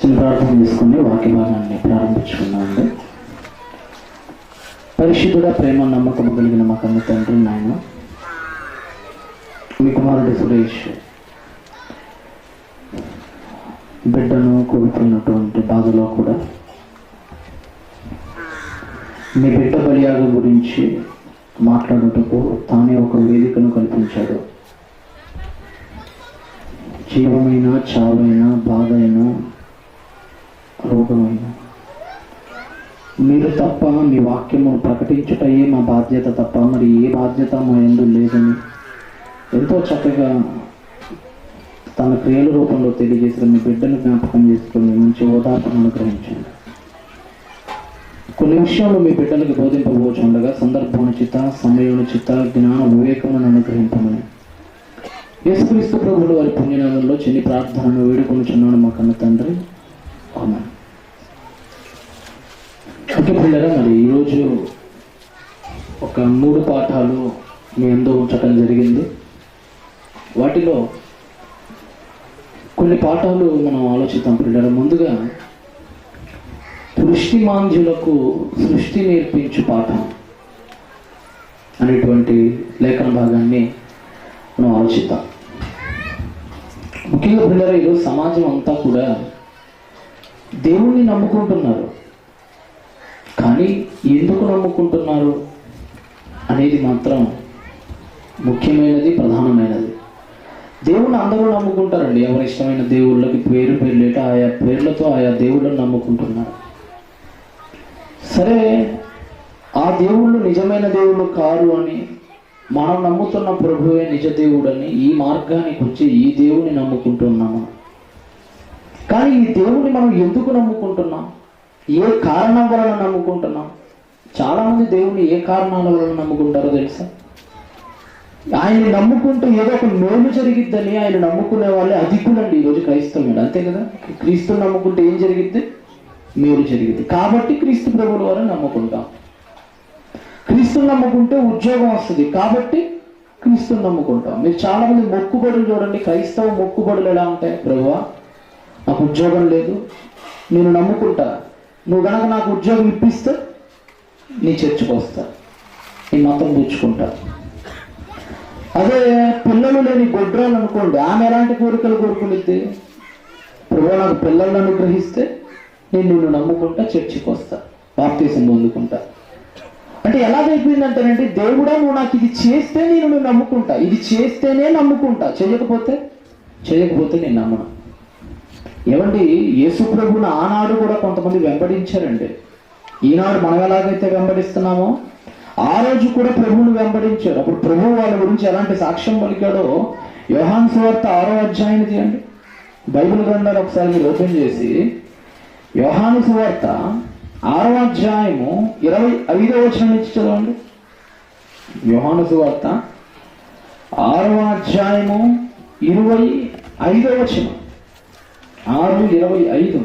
చిన్న ప్రార్థన చేసుకుని వాక్య భాగాన్ని ప్రారంభించుకున్నామండి. పరిశుద్ధుడ, ప్రేమ, నమ్మకం కలిగిన మా కన్న తండ్రి, నాయన మీ కుమారుడు సురేష్ బిడ్డను కోల్పోయినటువంటి బాధలో కూడా మీ బిడ్డ బలియాగం గురించి మాట్లాడుటకు తానే ఒక వేదికను కల్పించాడు. జీవమైన, చావైన, బాధ అయినా, రోగమైన మీరు తప్ప మీ వాక్యము ప్రకటించుటయే మా బాధ్యత తప్ప మరి ఏ బాధ్యత మా యందు లేదని ఎంతో చక్కగా తన క్రియల రూపంలో తెలియజేసిన మీ బిడ్డను జ్ఞాపకం చేసుకుని మంచి ఓదార్పును అనుగ్రహించండి. కొన్ని విషయాలు మీ బిడ్డలకు బోధింపబోచుండగా సందర్భోచిత, సమయోచిత, జ్ఞాన వివేకమును అనుగ్రహింపమని యేసుక్రీస్తు ప్రభువులు వారి పుణ్యనామంలో చిన్ని ప్రార్థనను వేడుకొనుచున్నాను మా కన్న తండ్రి, ఆమేన్. ఓకే పిల్లరా, మరి ఈరోజు ఒక 3 పాఠాలు మీ అందరూ ఉంచటం జరిగింది. వాటిలో కొన్ని పాఠాలు మనం ఆలోచిద్దాం పిల్లరా. ముందుగా సృష్టిమాంధ్యులకు సృష్టి నేర్పించు పాఠం అనేటువంటి లేఖన భాగాన్ని మనం ఆలోచిద్దాం. ముఖ్యంగా పిల్లరా, ఈరోజు సమాజం అంతా కూడా దేవుణ్ణి నమ్ముకుంటున్నారు, కానీ ఎందుకు నమ్ముకుంటున్నారు అనేది మాత్రం ముఖ్యమైనది, ప్రధానమైనది. దేవుణ్ణి అందరూ నమ్ముకుంటారండి. ఎవరి ఇష్టమైన దేవుళ్ళకి పేర్లేట ఆయా పేర్లతో ఆయా దేవుళ్ళని నమ్ముకుంటున్నారు. సరే, ఆ దేవుళ్ళు నిజమైన దేవుళ్ళు కారు అని, మనం నమ్ముతున్న ప్రభువే నిజ దేవుడని ఈ మార్గానికి వచ్చి ఈ దేవుని నమ్ముకుంటున్నాము. కానీ ఈ దేవుని మనం ఎందుకు నమ్ముకుంటున్నాం? ఏ కారణం వలన నమ్ముకుంటున్నాం? చాలామంది దేవుని ఏ కారణాల వలన నమ్ముకుంటారో తెలుసా? ఆయన్ని నమ్ముకుంటూ ఏదో ఒక మేలు జరిగిద్దని ఆయన నమ్ముకునే వాళ్ళే అధికులండి ఈరోజు క్రైస్తవులు. అంతే కదా, క్రీస్తుని నమ్ముకుంటే ఏం జరిగిద్ది? మేలు జరిగింది. కాబట్టి క్రీస్తు ప్రభువుల వారిని నమ్ముకుంటాం. క్రీస్తుని నమ్ముకుంటే ఉద్యోగం వస్తుంది కాబట్టి క్రీస్తుని నమ్ముకుంటాం. మీరు చాలా మంది మొక్కుబడులు చూడండి, క్రైస్తవ మొక్కుబడులు ఎలా ఉంటాయి? ప్రభువా, నాకు ఉద్యోగం లేదు, నేను నమ్ముకుంటా, నువ్వు గనక నాకు ఉద్యోగం ఇప్పిస్తే నీ చర్చకు వస్తా, నీ మతం పుచ్చుకుంటా. అదే పిల్లలు లేని గొడ్రాలు అనుకోండి, ఆమె ఎలాంటి కోరికలు కోరుకునిద్ది? ప్రభువా, నాకు పిల్లలను అనుగ్రహిస్తే నేను నిన్ను నమ్ముకుంటా, చర్చికి వస్తా, బాప్తీసం పొందుకుంటా. అంటే ఎలాగైపోయిందంటేనండి, దేవుడా నువ్వు నాకు ఇది చేస్తే నేను నువ్వు నమ్ముకుంటా, ఇది చేస్తేనే నమ్ముకుంటా, చేయకపోతే నేను నమ్మను. ఏమండి, యేసు ప్రభువును ఆనాడు కూడా కొంతమంది వెంబడించారండి. ఈనాడు మనం ఎలాగైతే వెంబడిస్తున్నామో ఆ రోజు కూడా ప్రభువును వెంబడించారు. అప్పుడు ప్రభువు వాళ్ళ గురించి ఎలాంటి సాక్ష్యం పలికాడో యోహాను సువార్త 6వ అధ్యాయం తీయండి. బైబిల్ గ్రంథాలు ఒకసారి మీరు ఓపెన్ చేసి యోహాను సువార్త 6వ అధ్యాయము 25వ వచనం నుంచి చదవండి. యోహాను సువార్త 6వ అధ్యాయము 25వ వచనం. 6:25.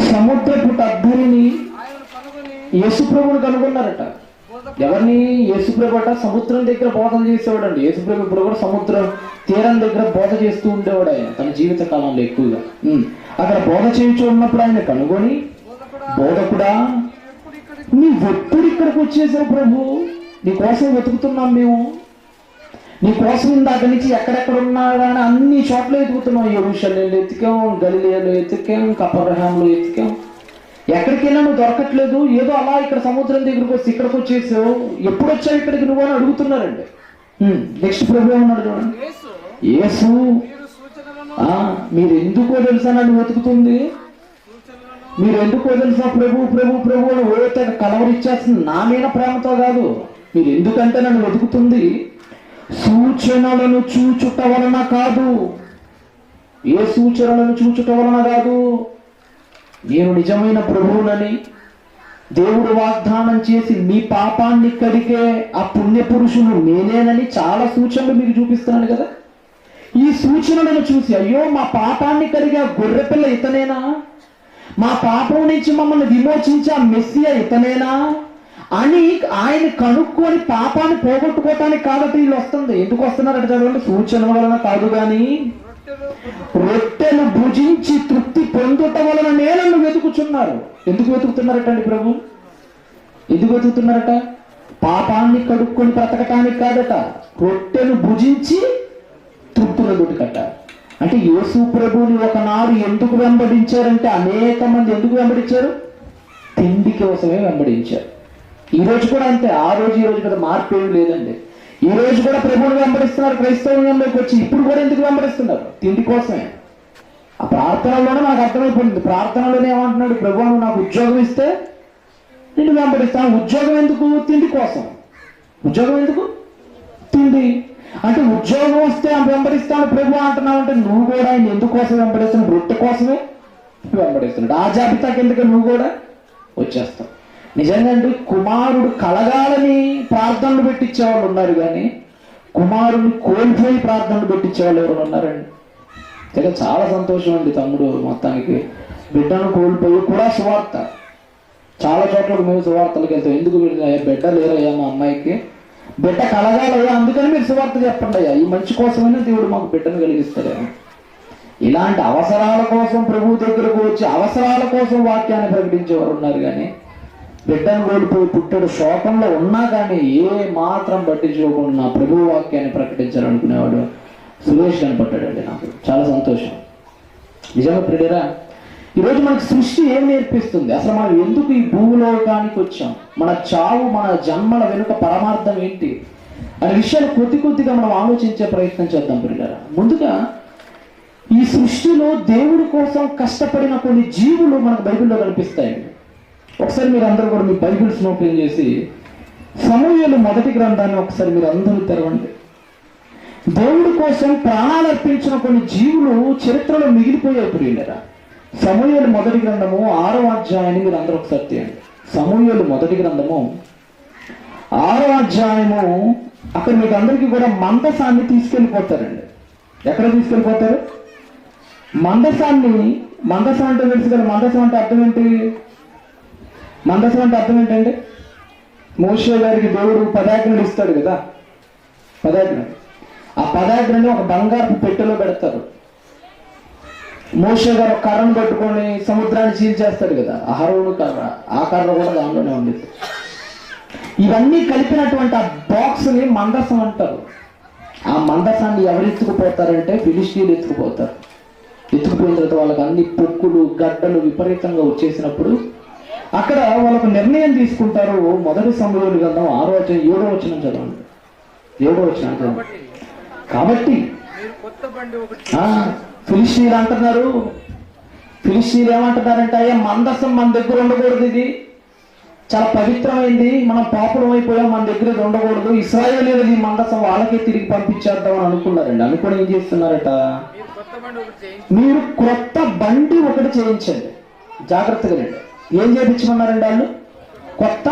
సముద్రపు అద్దరిని యేసుప్రభుని కనుగొన్నారట. ఎవరిని? యేసుప్రభు అట సముద్రం దగ్గర బోధన చేసేవాడు అండి. యేసుప్రభు ఇప్పుడు కూడా సముద్రం తీరం దగ్గర బోధ చేస్తూ ఉండేవాడు ఆయన తన జీవిత కాలంలో ఎక్కువగా. అక్కడ బోధ చేయించు ఉన్నప్పుడు ఆయన కనుగొని, బోధకుడా నీవెప్పుడు ఇక్కడికి వచ్చేసావు ప్రభు, నీ కోసం వెతుకుతున్నాం మేము, నీ కోసం ఇందాక నుంచి ఎక్కడెక్కడ ఉన్నాడా అని అన్ని చోట్ల వెతుకుతున్నాం. యెరూషలేములో ఎతికాం, గలిలయలో ఎతికాం, కపర్నహూములో ఎతికాం, ఎక్కడికైనా నువ్వు దొరకట్లేదు. ఏదో అలా ఇక్కడ సముద్రం దగ్గరకు వచ్చి ఇక్కడికి వచ్చేసావు, ఎప్పుడు వచ్చావు ఇక్కడికి నువ్వు అని అడుగుతున్నారండి. నెక్స్ట్ ప్రభు ఏమన్నాడు చూడండి, యేసు మీరు ఎందుకో తెలుసా నన్ను వెతుకుతుంది, మీరు ఎందుకో తెలుసా ప్రభు ప్రభు ప్రభు అని ఓతే కలవరిచ్చేస్తుంది. నా మీద ప్రేమతో కాదు, మీరు ఎందుకంటే నన్ను వెతుకుతుంది సూచనలను చూచుట వలన కాదు. ఏ సూచనలను చూచుట వలన కాదు, నేను నిజమైన ప్రభువునని దేవుడు వాగ్దానం చేసి మీ పాపాన్ని కడిగే ఆ పుణ్య పురుషులు నేనేనని చాలా సూచనలు మీకు చూపిస్తున్నాను కదా. ఈ సూచనలను చూసి అయ్యో మా పాపాన్ని కడిగే గొర్రెపిల్ల ఇతనేనా, మా పాపం నుంచి మమ్మల్ని విమోచించే మెస్సియా ఇతనేనా అని ఆయన కనుక్కొని పాపాన్ని పోగొట్టుకోవటానికి కాబట్టి వీళ్ళు వస్తుంది. ఎందుకు వస్తున్నారట చదవండి, సూచన వలన కాదు కానీ రొట్టెలు భుజించి తృప్తి పొందుట వలన నేలను వెతుకుచున్నారు. ఎందుకు వెతుకుతున్నారటండి ప్రభు? ఎందుకు వెతుకుతున్నారట? పాపాన్ని కడుక్కొని బ్రతకటానికి కాదట, రొట్టెలు భుజించి తృప్తి పొందుటకట. అంటే యేసు ప్రభువుని ఒకనాడు ఎందుకు వెంబడించారంటే, అనేక మంది ఎందుకు వెంబడించారు? తిండి కోసమే వెంబడించారు. ఈ రోజు కూడా అంతే. ఆ రోజు ఈ రోజు కదా మార్పు ఏమి లేదండి. ఈ రోజు కూడా ప్రభువుని వెంబడిస్తున్నారు. క్రైస్తవంలోకి వచ్చి ఇప్పుడు కూడా ఎందుకు వెంబడిస్తున్నారు? తిండి కోసమే. ఆ ప్రార్థనలోనే నాకు అర్థమైపోయింది. ప్రార్థనలోనే ఏమంటున్నాడు? ప్రభువు నాకు ఉద్యోగం ఇస్తే నేను వెంబడిస్తాను. ఉద్యోగం ఎందుకు? తిండి కోసం. ఉద్యోగం ఎందుకు? తిండి. అంటే ఉద్యోగం వస్తే వెంబడిస్తాను ప్రభు అంటున్నావు అంటే నువ్వు కూడా ఆయన ఎందుకోసం వెంబడిస్తున్నావు? రొట్టె కోసమే వెంబడిస్తున్నాడు. ఆ జాబితాకి ఎందుకు నువ్వు కూడా వచ్చేస్తావు. నిజంగా అండి, కుమారుడు కలగాలని ప్రార్థనలు పెట్టించేవాళ్ళు ఉన్నారు, కానీ కుమారుడిని కోల్పోయి ప్రార్థనలు పెట్టించేవాళ్ళు ఎవరు ఉన్నారండి? అయితే చాలా సంతోషం అండి తమ్ముడు, మొత్తానికి బిడ్డను కోల్పోయి కూడా సువార్త. చాలా చోట్లకు మేము సువార్తలకు వెళ్తాం. ఎందుకు బిడ్డ లేరయ్యా మా అమ్మాయికి, బిడ్డ కలగాలయ్యా, అందుకని మీరు సువార్త చెప్పండి అయ్యా, ఈ మంచి కోసమైనా దేవుడు మాకు బిడ్డను కలిగిస్తాడేమో. ఇలాంటి అవసరాల కోసం ప్రభు దగ్గరకు వచ్చి అవసరాల కోసం వాక్యాన్ని ప్రకటించేవారు ఉన్నారు, కానీ బిడ్డను కోల్పోయి పుట్టడు శోకంలో ఉన్నా కానీ ఏ మాత్రం పట్టించుకోకుండా నా ప్రభు వాక్యాన్ని ప్రకటించాలనుకునేవాడు సురేష్ కనపడ్డాడండి. నాకు చాలా సంతోషం. నిజంగా ప్రియులారా, ఈరోజు మనకు సృష్టి ఏం నేర్పిస్తుంది? అసలు మనం ఎందుకు ఈ భూలోకానికి వచ్చాం? మన చావు, మన జన్మల వెనుక పరమార్థం ఏంటి అనే విషయాలు కొద్దిగా మనం ఆలోచించే ప్రయత్నం చేద్దాం ప్రియులారా. ముందుగా ఈ సృష్టిలో దేవుడి కోసం కష్టపడిన కొన్ని జీవులు మనకు బైబిల్లో కనిపిస్తాయండి. ఒకసారి మీరు అందరూ కూడా మీ బైబిల్స్ ఓపెన్ చేసి సమూయేలు మొదటి గ్రంథాన్ని ఒకసారి మీరు అందరూ తెరవండి. దేవుడి కోసం ప్రాణాలు అర్పించిన కొన్ని జీవులు చరిత్రలో మిగిలిపోయాయి ప్రియులారా. సమూయేలు మొదటి గ్రంథము 6వ అధ్యాయాన్ని మీరు అందరూ ఒకసారి తీయండి. సమూయేలు మొదటి గ్రంథము 6వ అధ్యాయము. అక్కడ మీకు అందరికీ కూడా మందసాన్ని తీసుకెళ్ళిపోతారండి. ఎక్కడ తీసుకెళ్ళిపోతారు? మందసం అంటే తెలుసు కదా. మందసం అంటే అర్థం ఏంటి? మందసం అంటే అర్థం ఏంటండి? మోషే గారికి దేవుడు 10 ఆజ్ఞలు ఇస్తాడు కదా, 10 ఆజ్ఞలు. ఆ 10 ఆజ్ఞలని ఒక బంగారు పెట్టెలో పెడతారు. మోషే గారు కర్రను పట్టుకొని సముద్రాన్ని చీల్చేస్తాడు కదా, అహరోను కర్ర, ఆ కర్ర కూడా దానిలోనే ఉండేది. ఇవన్నీ కలిపినటువంటి ఆ బాక్స్ ని మందసం అంటారు. ఆ మందసాన్ని ఎవరు ఎత్తుకుపోతారంటే ఫిలిష్తీయులు ఎత్తుకుపోతారు. ఎత్తుకుపోయిన తర్వాత వాళ్ళకి అన్ని పొక్కులు గడ్డలు విపరీతంగా వచ్చేసినప్పుడు అక్కడ వాళ్ళకు నిర్ణయం తీసుకుంటారు. మొదటి సమూయేలు గ్రంథం 6వ అధ్యాయం 7వ వచనం చదవండి. 7వ వచనం చదవండి. కాబట్టి ఫిలిష్తీయులు అంటున్నారు, ఫిలిష్తీయులు ఏమంటున్నారంటే అయ్యా మందసం మన దగ్గర ఉండకూడదు, ఇది చాలా పవిత్రమైంది, మనం పాపులం అయిపోయాం, మన దగ్గర ఇది ఉండకూడదు, ఇశ్రాయేలీయులది ఈ మందసం వాళ్ళకే తిరిగి పంపించేద్దాం అని అనుకున్నారండి. అనుకుని ఏం చేస్తున్నారట? మీరు క్రొత్త బండి ఒకటి చేయించండి. జాగ్రత్తగా రండి. ఏం చేయించమన్నారండి వాళ్ళు? కొత్త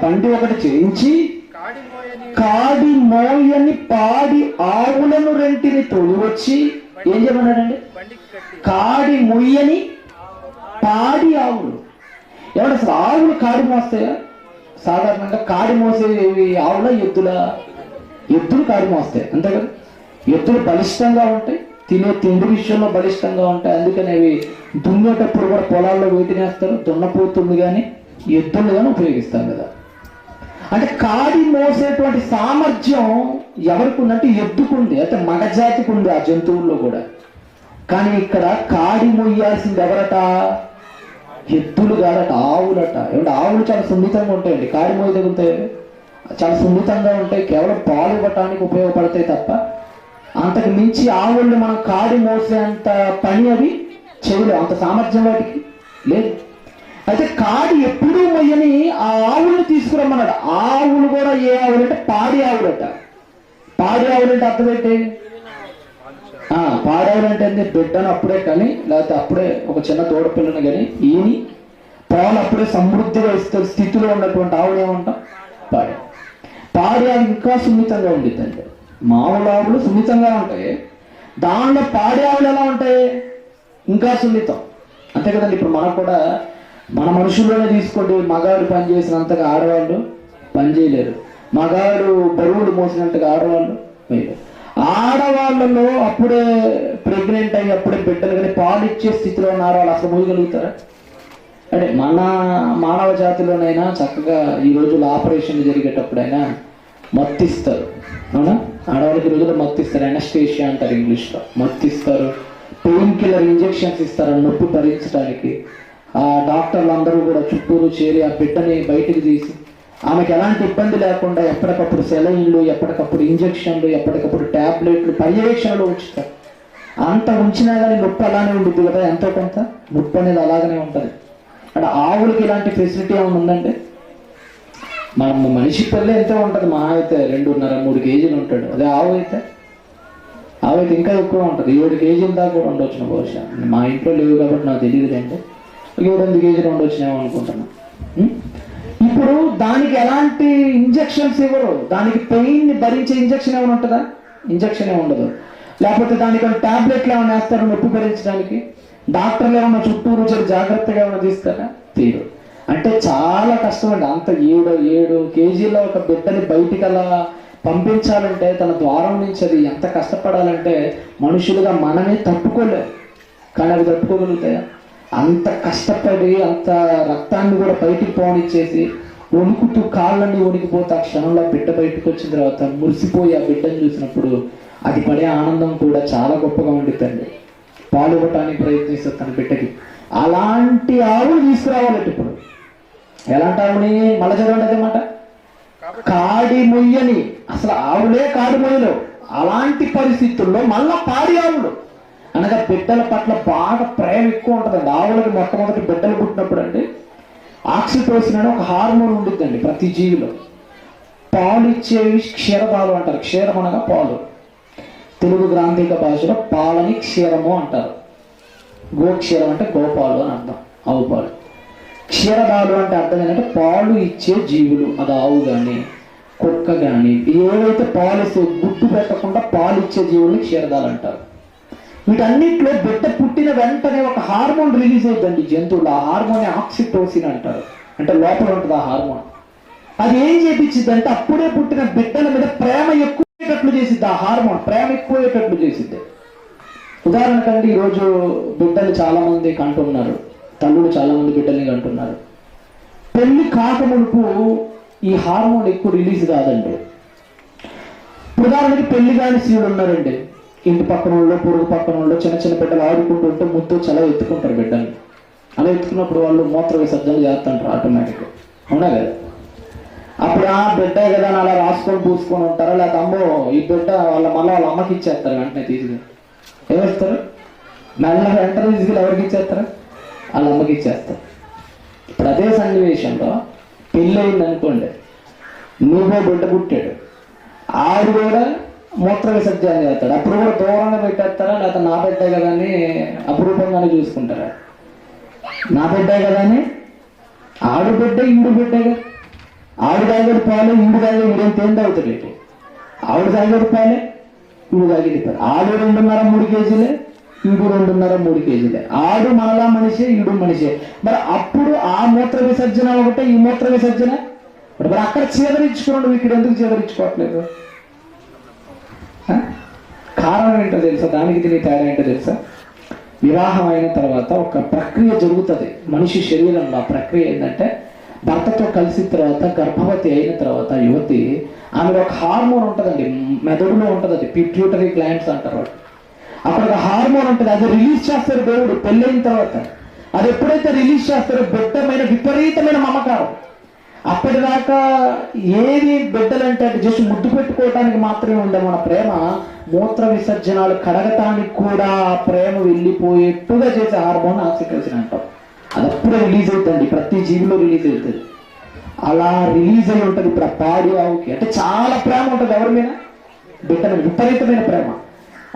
బండి ఒకటి చేయించి కాడి మోయని పాడి ఆవులను రెంటిని తోలి వచ్చి ఏం చేయమన్నాడండి? కాడి మొయ్యని పాడి ఆవులు. ఏమంటే అసలు ఆవులు కాడి మోస్తాయా? సాధారణంగా కాడి మోసేవి ఆవుల ఎద్దుల? ఎద్దులు కాడి మోస్తాయి, అంతే కదా. ఎద్దులు బలిష్టంగా ఉంటాయి, తినే తిండి విషయంలో బలిష్టంగా ఉంటాయి. అందుకని అవి దున్నేటప్పుడు కూడా పొలాల్లో వేటినేస్తారు, దున్నపోతుంది కానీ ఎద్దులు కానీ ఉపయోగిస్తాం కదా. అంటే కాడి మోసేటువంటి సామర్థ్యం ఎవరికి ఉందంటే ఎద్దుకుంది, అంటే మగజాతికి ఉంది ఆ జంతువుల్లో కూడా. కానీ ఇక్కడ కాడి మొయ్యాల్సింది ఎవరట? ఎద్దులు కాదట, ఆవులట. ఏమంటే ఆవులు చాలా సున్నితంగా ఉంటాయండి. కాడి మోయ తగులుతాయి, చాలా సున్నితంగా ఉంటాయి, కేవలం పాలు ఇవ్వటానికి ఉపయోగపడతాయి తప్ప అంతకు మించి ఆవుల్ని మనం కాడి మోసే అంత పని అవి చేయలేవు, అంత సామర్థ్యం వాటికి లేదు. అయితే కాడి ఎప్పుడూ మొయ్యని ఆ ఆవుల్ని తీసుకురమ్మన్నాడు. ఆవులు కూడా ఏ ఆవులు అంటే పాడి ఆవులట. పాడి ఆవులు అంటే అర్థం ఏంటి? పాడి ఆవులు అంటే బిడ్డను అప్పుడే కానీ, లేకపోతే అప్పుడే ఒక చిన్న తోడపిల్లని కానీ ఈని పాలు అప్పుడే సమృద్ధిగా ఇస్తే స్థితిలో ఉన్నటువంటి ఆవులు ఏమంటాం? పాడి. పాడి ఆవులు ఇంకా సున్నితంగా ఉండిద్దండి. మామూలు ఆవులు సున్నితంగా ఉంటాయి, దానిలో పాడి ఆవులు ఎలా ఉంటాయి? ఇంకా సున్నితం, అంతే కదండి. ఇప్పుడు మనకు కూడా మన మనుషుల్లోనే తీసుకోండి, మగాడు పని చేసినంతగా ఆడవాళ్ళు పని చేయలేరు, మగాడు బరువులు మోసినంతగా ఆడవాళ్ళు వేయలేరు. ఆడవాళ్ళలో అప్పుడే ప్రెగ్నెంట్ అయ్యి అప్పుడే బిడ్డలు కానీ పాలు ఇచ్చే స్థితిలో ఉన్నారు, వాళ్ళు అసలు మోయగలుగుతారా? అంటే మన మానవ జాతిలోనైనా చక్కగా ఈ రోజుల్లో ఆపరేషన్ జరిగేటప్పుడైనా మత్తిస్తారు, అవునా? ఆడవాళ్ళకి ఈ రోజుల్లో మత్తిస్తారు, అనెస్థీషియా అంటారు ఇంగ్లీష్లో. మత్తిస్తారు, పెయిన్ కిల్లర్ ఇంజెక్షన్స్ ఇస్తారు నొప్పి భరించడానికి. ఆ డాక్టర్లు అందరూ కూడా చుట్టూరు చేరి ఆ బిడ్డని బయటికి తీసి ఆమెకు ఎలాంటి ఇబ్బంది లేకుండా ఎప్పటికప్పుడు సెలైన్లు, ఎప్పటికప్పుడు ఇంజెక్షన్లు, ఎప్పటికప్పుడు ట్యాబ్లెట్లు పర్యవేక్షణలో ఉంచుతారు. అంత ఉంచినా కానీ నొప్పి అలానే ఉంటుంది కదా, ఎంతో కొంత నొప్పి అనేది అలాగనే ఉంటుంది. అంటే ఆవులకి ఇలాంటి ఫెసిలిటీ ఏమైనా ఉందంటే, మన మనిషి పిల్ల ఎంతో ఉంటుంది, మా అయితే 2.5-3 కేజీలు ఉంటాడు. అదే ఆవు అయితే ఇంకా ఎక్కువ ఉంటుంది, 7 కేజీల దాకా కూడా ఉండొచ్చు బహుశా. మా ఇంట్లో లేవు కాబట్టి నాకు తెలియదు అంటే 7-8 కేజీలు ఉండొచ్చినేమో అనుకుంటున్నాను. ఇప్పుడు దానికి ఎలాంటి ఇంజెక్షన్స్ ఇవ్వరు, దానికి పెయిన్ భరించే ఇంజెక్షన్ ఏమైనా ఉంటుందా? ఇంజెక్షన్ ఏమి ఉండదు. లేకపోతే దానికి ట్యాబ్లెట్లు ఏమైనా వేస్తారు నొప్పి భరించడానికి? డాక్టర్లు ఏమన్నా చుట్టూరు వచ్చి జాగ్రత్తగా ఏమైనా తీస్తారా? తీరు. అంటే చాలా కష్టం అండి. అంత 7 కేజీల ఒక బిడ్డని బయటికి అలా పంపించాలంటే తన ద్వారం నుంచి అది ఎంత కష్టపడాలంటే మనుషులుగా మనమే తట్టుకోలేము. కానీ అవి తట్టుకోగలుగుతాయా? అంత కష్టపడి అంత రక్తాన్ని కూడా బయటికి పోనిచ్చేసి వణుకుతూ కాళ్ళన్నీ వణికిపోతే ఆ క్షణంలో బిడ్డ బయటకు వచ్చిన తర్వాత మురిసిపోయి ఆ బిడ్డను చూసినప్పుడు అది పడే ఆనందం కూడా చాలా గొప్పగా ఉండిద్దండి. పాలు ఇవ్వటానికి ప్రయత్నిస్తుంది తన బిడ్డకి. అలాంటి ఆవులు తీసుకురావాలంటే ఇప్పుడు ఎలాంటి ఆవుని మళ్ళీ చదవండి అదేమాట, కాడి మొయ్యని, అసలు ఆవులే కాడి మొయ్యలు. అలాంటి పరిస్థితుల్లో మళ్ళా పాడి ఆవులు అనగా బిడ్డల పట్ల బాగా ప్రేమ ఎక్కువ ఉంటుందండి. ఆవులకి మొట్టమొదటి బిడ్డలు పుట్టినప్పుడు అండి ఆక్సిటోసిన్ అని ఒక హార్మోన్ ఉండిద్దండి ప్రతి జీవిలో. పాలు ఇచ్చేవి క్షీరదాలు అంటారు. క్షీరం అనగా పాలు, తెలుగు గ్రాంధిక భాషలో పాలని క్షీరము అంటారు. గోక్షీరం అంటే గోపాలు అని అర్థం, ఆవు పాలు. క్షీరదాలు అంటే అర్థం ఏంటంటే పాలు ఇచ్చే జీవులు. అది ఆవు కానీ కుక్క కానీ ఏవైతే పాలు గుడ్డు పెట్టకుండా పాలు ఇచ్చే జీవుల్ని క్షీరదాలు అంటారు. వీటన్నిటిలో బిడ్డ పుట్టిన వెంటనే ఒక హార్మోన్ రిలీజ్ అవుతుందండి జంతువులు. ఆ హార్మోన్ ఆక్సిటోసిన్ అంటారు. అంటే లోపల ఉంటుంది ఆ హార్మోన్. అది ఏం చేపించింది అంటే అప్పుడే పుట్టిన బిడ్డల మీద ప్రేమ ఎక్కువయ్యేటట్లు చేసిద్ది. ఆ హార్మోన్ ప్రేమ ఎక్కువయ్యేటట్లు చేసిద్ది. ఉదాహరణకండి ఈరోజు బిడ్డలు చాలా మంది కంటున్నారు, తల్లులు చాలా మంది బిడ్డల్ని కంటున్నారు. పెళ్లి కాకమునుపు ఈ హార్మోన్ ఎక్కువ రిలీజ్ కాదండి. ఉదాహరణకి పెళ్లి కాని స్త్రీలు ఉన్నారండి, ఇంటి పక్కన వాళ్ళు పొరుగు పక్కన వాళ్ళు చిన్న చిన్న బిడ్డలు ఆడుకుంటూ ఉంటే ముద్దు చాలా ఎత్తుకుంటారు బిడ్డని. అలా ఎత్తుకున్నప్పుడు వాళ్ళు మూత్ర విసర్జన చేస్తుంటారు ఆటోమేటిక్గా, అవునా కదా? అప్పుడు ఆ బిడ్డ కదా అని అలా రాసుకొని పూసుకొని ఉంటారా, లేకపోతే అమ్మో ఈ బిడ్డ మళ్ళీ వాళ్ళ అమ్మకి ఇచ్చేస్తారు. వెంటనే తీసుకుని ఏమిస్తారు, మెల్లగా వెంటనే తీసుకుని ఎవరికి ఇచ్చేస్తారు? వాళ్ళ అమ్మకి ఇచ్చేస్తారు. ఇప్పుడు అదే సన్నివేశంలో పెళ్ళి అయింది అనుకోండి, నువ్వో బిడ్డ పుట్టాడు, ఆడు కూడా మూత్ర విసర్జన చేస్తాడు. అప్పుడు కూడా దూరంగా పెట్టేస్తారా, లేకపోతే నా బిడ్డే కదా అని అపురూపంగానే చూసుకుంటారా? నా బిడ్డే కదా అని. ఆడు బిడ్డే ఈడు బిడ్డే కదా. ఆడు తాగేది పాలు, ఈడు తాగే ఈడేం తేంది అవుతాడు. ఆవిడ తాగేది పాలే, ఈడు తాగేది పాలు. ఆడు 2.5-3 కేజీలే, ఈడు 2.5-3 కేజీలే. ఆడు మనలా మనిషే, ఈడు మనిషే. మరి అప్పుడు ఆ మూత్ర విసర్జన ఒకటే, ఈ మూత్ర విసర్జన మరి అక్కడ చీదరించుకోండి, ఇక్కడ ఎందుకు చీదరించుకోవట్లేదు? కారణం ఏంటో తెలుసా? దానికి దీనికి తేడా ఏంటో తెలుసా? వివాహం అయిన తర్వాత ఒక ప్రక్రియ జరుగుతుంది మనిషి శరీరంలో. ఆ ప్రక్రియ ఏంటంటే భర్తతో కలిసిన తర్వాత గర్భవతి అయిన తర్వాత యువతి ఆమెలో ఒక హార్మోన్ ఉంటుందండి, మెదడులో ఉంటుంది, అది పిట్యూటరీ గ్లాండ్స్ అంటారు. అక్కడ ఒక హార్మోన్ ఉంటుంది, అది రిలీజ్ చేస్తారు దేవుడు పెళ్ళైన తర్వాత. అది ఎప్పుడైతే రిలీజ్ చేస్తారో బిడ్డమైన విపరీతమైన మమకారం. అప్పటిదాకా ఏది బిడ్డలంటే జస్ట్ ముద్దు పెట్టుకోవడానికి మాత్రమే ఉండే మన ప్రేమ, మూత్ర విసర్జనాలు కడగటానికి కూడా ప్రేమ వెళ్ళిపోయేట్టుగా చేసే హార్మోన్ ఆక్సిటోసిన్ అంటాం. అది అప్పుడే రిలీజ్ అవుతుంది, ప్రతి జీవిలో రిలీజ్ అవుతుంది. అలా రిలీజ్ అయి ఉంటుంది ఇప్పుడు ఆ పాడి ఆవుకి. అంటే చాలా ప్రేమ ఉంటుంది ఎవరి మీద? బిడ్డ మీద విపరీతమైన ప్రేమ.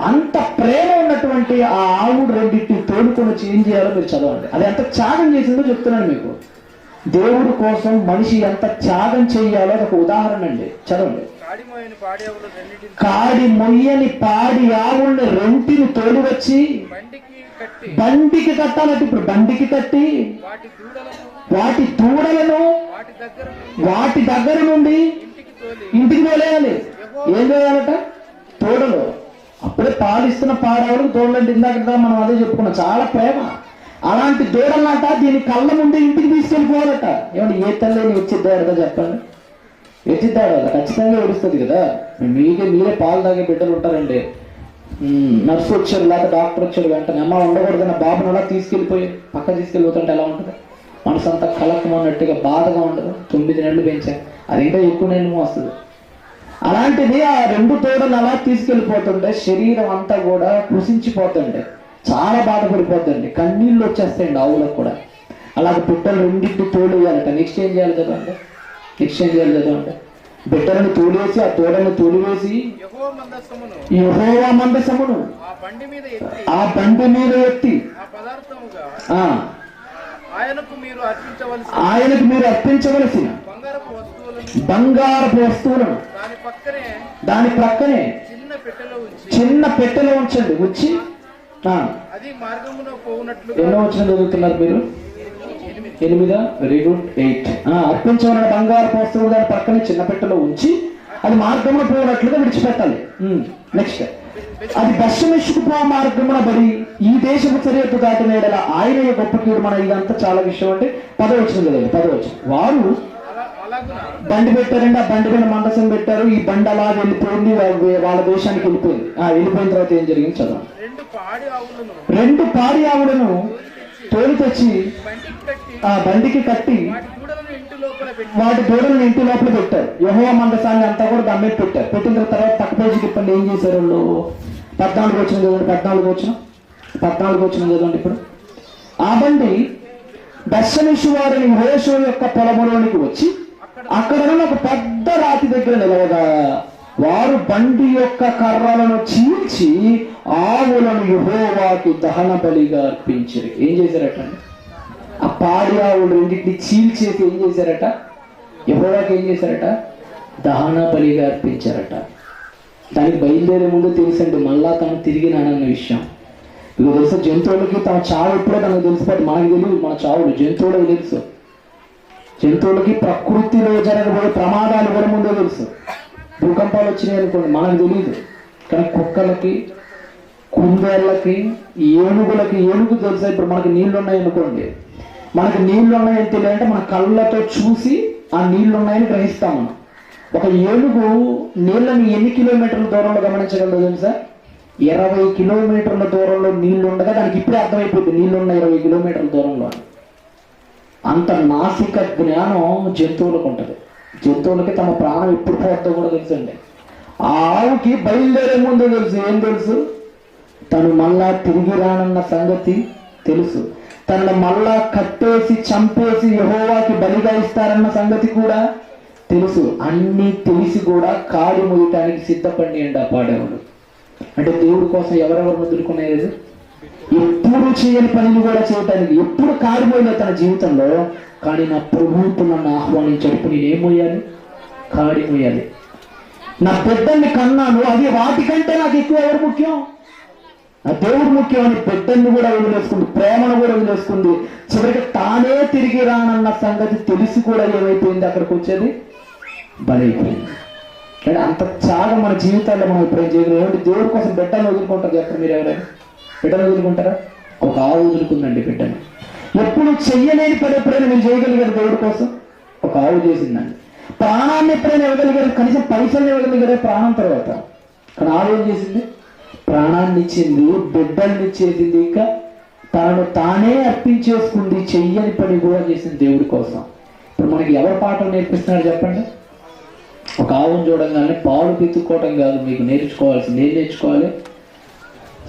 అంత ప్రేమ ఉన్నటువంటి ఆ ఆవుడు రెండింటిని తోడుకొని వచ్చి ఏం చేయాలో మీరు చదవండి. అది ఎంత త్యాగం చేసిందో చెప్తున్నాను మీకు. దేవుడి కోసం మనిషి ఎంత త్యాగం చెయ్యాలో ఒక ఉదాహరణ అండి, చదవండి. కాడి మొయ్యని పాడి ఆవుల్ని రెంటిని తోడు వచ్చి బండికి కట్టాలంటే ఇప్పుడు బండికి కట్టి వాటి దూడలను వాటి దగ్గర నుండి ఇంటికి తోలేయాలి. ఏం చేయాలట? తోడలు అప్పుడే పాలిస్తున్న పాడేవాళ్ళకి తోడలంటే ఇందాక మనం అదే చెప్పుకున్నాం, చాలా ప్రేమ. అలాంటి దూడలట దీని కళ్ళ ముందు ఇంటికి తీసుకెళ్ళిపోవాలట. ఏమంటే ఏ తల్లి వచ్చిద్దాడు కదా చెప్పండి, ఎత్తిద్దాడు కదా, ఖచ్చితంగా ఏడుస్తుంది కదా. మీరే పాలు తాగే బిడ్డలు ఉంటారండి. నర్సు వచ్చారు లేకపోతే డాక్టర్ వచ్చాడు వెంటనే అమ్మ ఉండకూడదు, నా బాబుని అలా తీసుకెళ్ళిపోయి పక్క తీసుకెళ్ళిపోతుంటే ఎలా ఉంటుంది? మనసు అంతా కలకమన్నట్టుగా బాధగా ఉండదు. 9 నెలలు పెంచాను, అది ఇంకా ఎక్కువ నెలలు వస్తుంది. అలాంటిది ఆ 2 తోడలు అలా తీసుకెళ్ళిపోతుంటే శరీరం అంతా కూడా కృషించిపోతుండే, చాలా బాధపడిపోతుందండి, కన్నీళ్ళు వచ్చేస్తాయండి ఆవులకు కూడా. అలాగే బిడ్డలు రెండింటిని తోలేయాలట. నెక్స్ట్ ఏం చేయాలి చదవండి, నెక్స్ట్ ఏం చేయాలి చదవండి. బిడ్డలను తోలేసి ఆ తోడలను తోలివేసి యెహోవా మందసమును ఆ బండి మీద ఎత్తి ఆయనకు మీరు అర్పించవలసిన బంగారపు వస్తువులను దాని ప్రక్కనే చిన్న పెట్టెలో ఉంచండి. వచ్చి ఎన్నో వచ్చిన చదువుతున్నారు మీరు? 8 వెరీ గుడ్ 8. అర్పించవలన బంగారపు వస్తువులు దాని ప్రక్కనే చిన్న పెట్టెలో ఉంచి అది మార్గంలో పోయినట్లుగా విడిచిపెట్టాలి. నెక్స్ట్, అది దశమిషుకుపో మార్గమున బడి ఈ దేశపు చర్యకు దాటిన ఎడల ఆయన గొప్ప కీడు. మన ఇదంతా చాలా విషయం అంటే 10వ వచనం కదండి. 10వ వచనం, వారు బండి పెట్టారండి, ఆ బండి మీద మందసం పెట్టారు, ఈ బండి అలా వెళ్ళిపోయింది, వాళ్ళ దేశానికి వెళ్ళిపోయింది. వెళ్ళిపోయిన తర్వాత ఏం జరిగింది చదవండి. 2 పాడి ఆవులను తోలి తెచ్చి ఆ బండికి కట్టి వాటి దూడలను ఇంటి లోపల పెట్టారు. యెహోవా మందసాన్ని అంతా కూడా దాని మీద పెట్టారు. పెట్టిన తర్వాత పక్క పేజీకి ఇప్పండి ఏం చేశారు వాళ్ళు. 14 వచ్చిన చదవండి, 14 వచ్చిన చదవండి. ఇప్పుడు ఆ బండి దర్శనిషు వారిని యెహోషువ యొక్క పొలములోనికి వచ్చి అక్కడ ఒక పెద్ద రాతి దగ్గర నిలవగా వారు బండి యొక్క కర్రలను చీల్చి ఆవులను యెహోవాకి దహన బలిగా అర్పించారు. ఏం చేశారట? ఆ పాడి ఆవులు రెండింటిని చీల్చేసి ఏం చేశారట? యెహోవాకి ఏం చేశారట? దహన బలిగా అర్పించారట. దానికి బయలుదేరే ముందు తెలుసండి మళ్ళా తను తిరిగినానన్న విషయం. ఇక తెలుసు, జంతువులకి తమ చావు ఎప్పుడో తనకు తెలిసిపోతే మనకు తెలియదు. మన చావులు జంతువులకు తెలుసు. జంతువులకి ప్రకృతిలో జరగబోయే ప్రమాదాలు కూడా ముందే తెలుసు. భూకంపాలు వచ్చినాయి అనుకోండి మనకు తెలియదు, కానీ కుక్కలకి, కుందేళ్ళకి, ఏనుగులకి, ఏనుగు తెలుసా. ఇప్పుడు మనకి నీళ్లు ఉన్నాయి అనుకోండి, మనకి నీళ్లు ఉన్నాయని తెలియాలంటే మన కళ్ళతో చూసి ఆ నీళ్లు ఉన్నాయని గ్రహిస్తాం మనం. ఒక ఏనుగు నీళ్ళని ఎన్ని కిలోమీటర్ల దూరంలో గమనించగలదో తెలుసా? 20 కిలోమీటర్ల దూరంలో నీళ్లు ఉండగా దానికి ఇప్పుడే అర్థమైపోయింది నీళ్లు ఉన్న 20 కిలోమీటర్ల దూరంలో. అంత నాసిక జ్ఞానం జంతువులకు ఉంటుంది. జంతువులకి తమ ప్రాణం ఎప్పుడు పోతుందో కూడా తెలుసండి. ఆ ఆవుకి బయలుదేరే ముందు తెలుసు. ఏం తెలుసు? తను మళ్ళా తిరిగి రానన్న సంగతి తెలుసు. తనను మళ్ళా కట్టేసి చంపేసి యెహోవాకి బలిగా ఇస్తారన్న సంగతి కూడా తెలుసు. అన్నీ తెలిసి కూడా కాడి మోయటానికి సిద్ధపడి అండి ఆ పాడేవాడు. అంటే దేవుడి కోసం ఎవరెవరు వదులుకునేది? ఎప్పుడు చేయని పనిని కూడా చేయటానికి, ఎప్పుడు కాడి మోయలేదు తన జీవితంలో. కానీ నా ప్రభువుకు నన్ను ఆహ్వానించాడు. ఇప్పుడు నేనేం మోయాలి? కాడి మోయాలి. నా బిడ్డల్ని కన్నాను, అది వాటికంటే నాకు ఎక్కువ ఎవరు ముఖ్యం? నా దేవుడు ముఖ్యం అని బిడ్డల్ని కూడా వదిలేసుకుంది, ప్రేమను కూడా వదిలేసుకుంది. చివరికి తానే తిరిగి రానన్న సంగతి తెలిసి కూడా ఏమైపోయింది? అక్కడికి వచ్చేది బలైపోయింది. అంటే అంత త్యాగం మన జీవితాల్లో మనం ఎప్పుడైనా చేయగలం. ఏమంటే దేవుడి కోసం బిడ్డను వదులుకుంటారు చెప్పండి. మీరు ఎవరైనా బిడ్డను వదులుకుంటారా? ఒక ఆవు వదులుకుందండి బిడ్డను. ఎప్పుడు చెయ్యలేని పని ఎప్పుడైనా మీరు చేయగలిగారు దేవుడి కోసం? ఒక ఆవు చేసిందండి. ప్రాణాన్ని ఎప్పుడైనా ఇవ్వగలిగారు? కనీసం పైసలు ఇవ్వగలిగారే ప్రాణం తర్వాత. కానీ ఆవు ఏం చేసింది? ప్రాణాన్ని ఇచ్చింది, బిడ్డల్ని ఇచ్చేసింది, ఇంకా తనను తానే అర్పించేసుకుంది. చెయ్యని పని కూడా చేసింది దేవుడి కోసం. ఇప్పుడు మనకి ఎవరు పాఠం నేర్పిస్తున్నారు చెప్పండి? ఒక ఆవును చూడంగానే పాలు పిత్తుకోవటం కాదు మీకు నేర్చుకోవాల్సింది. ఏం నేర్చుకోవాలి?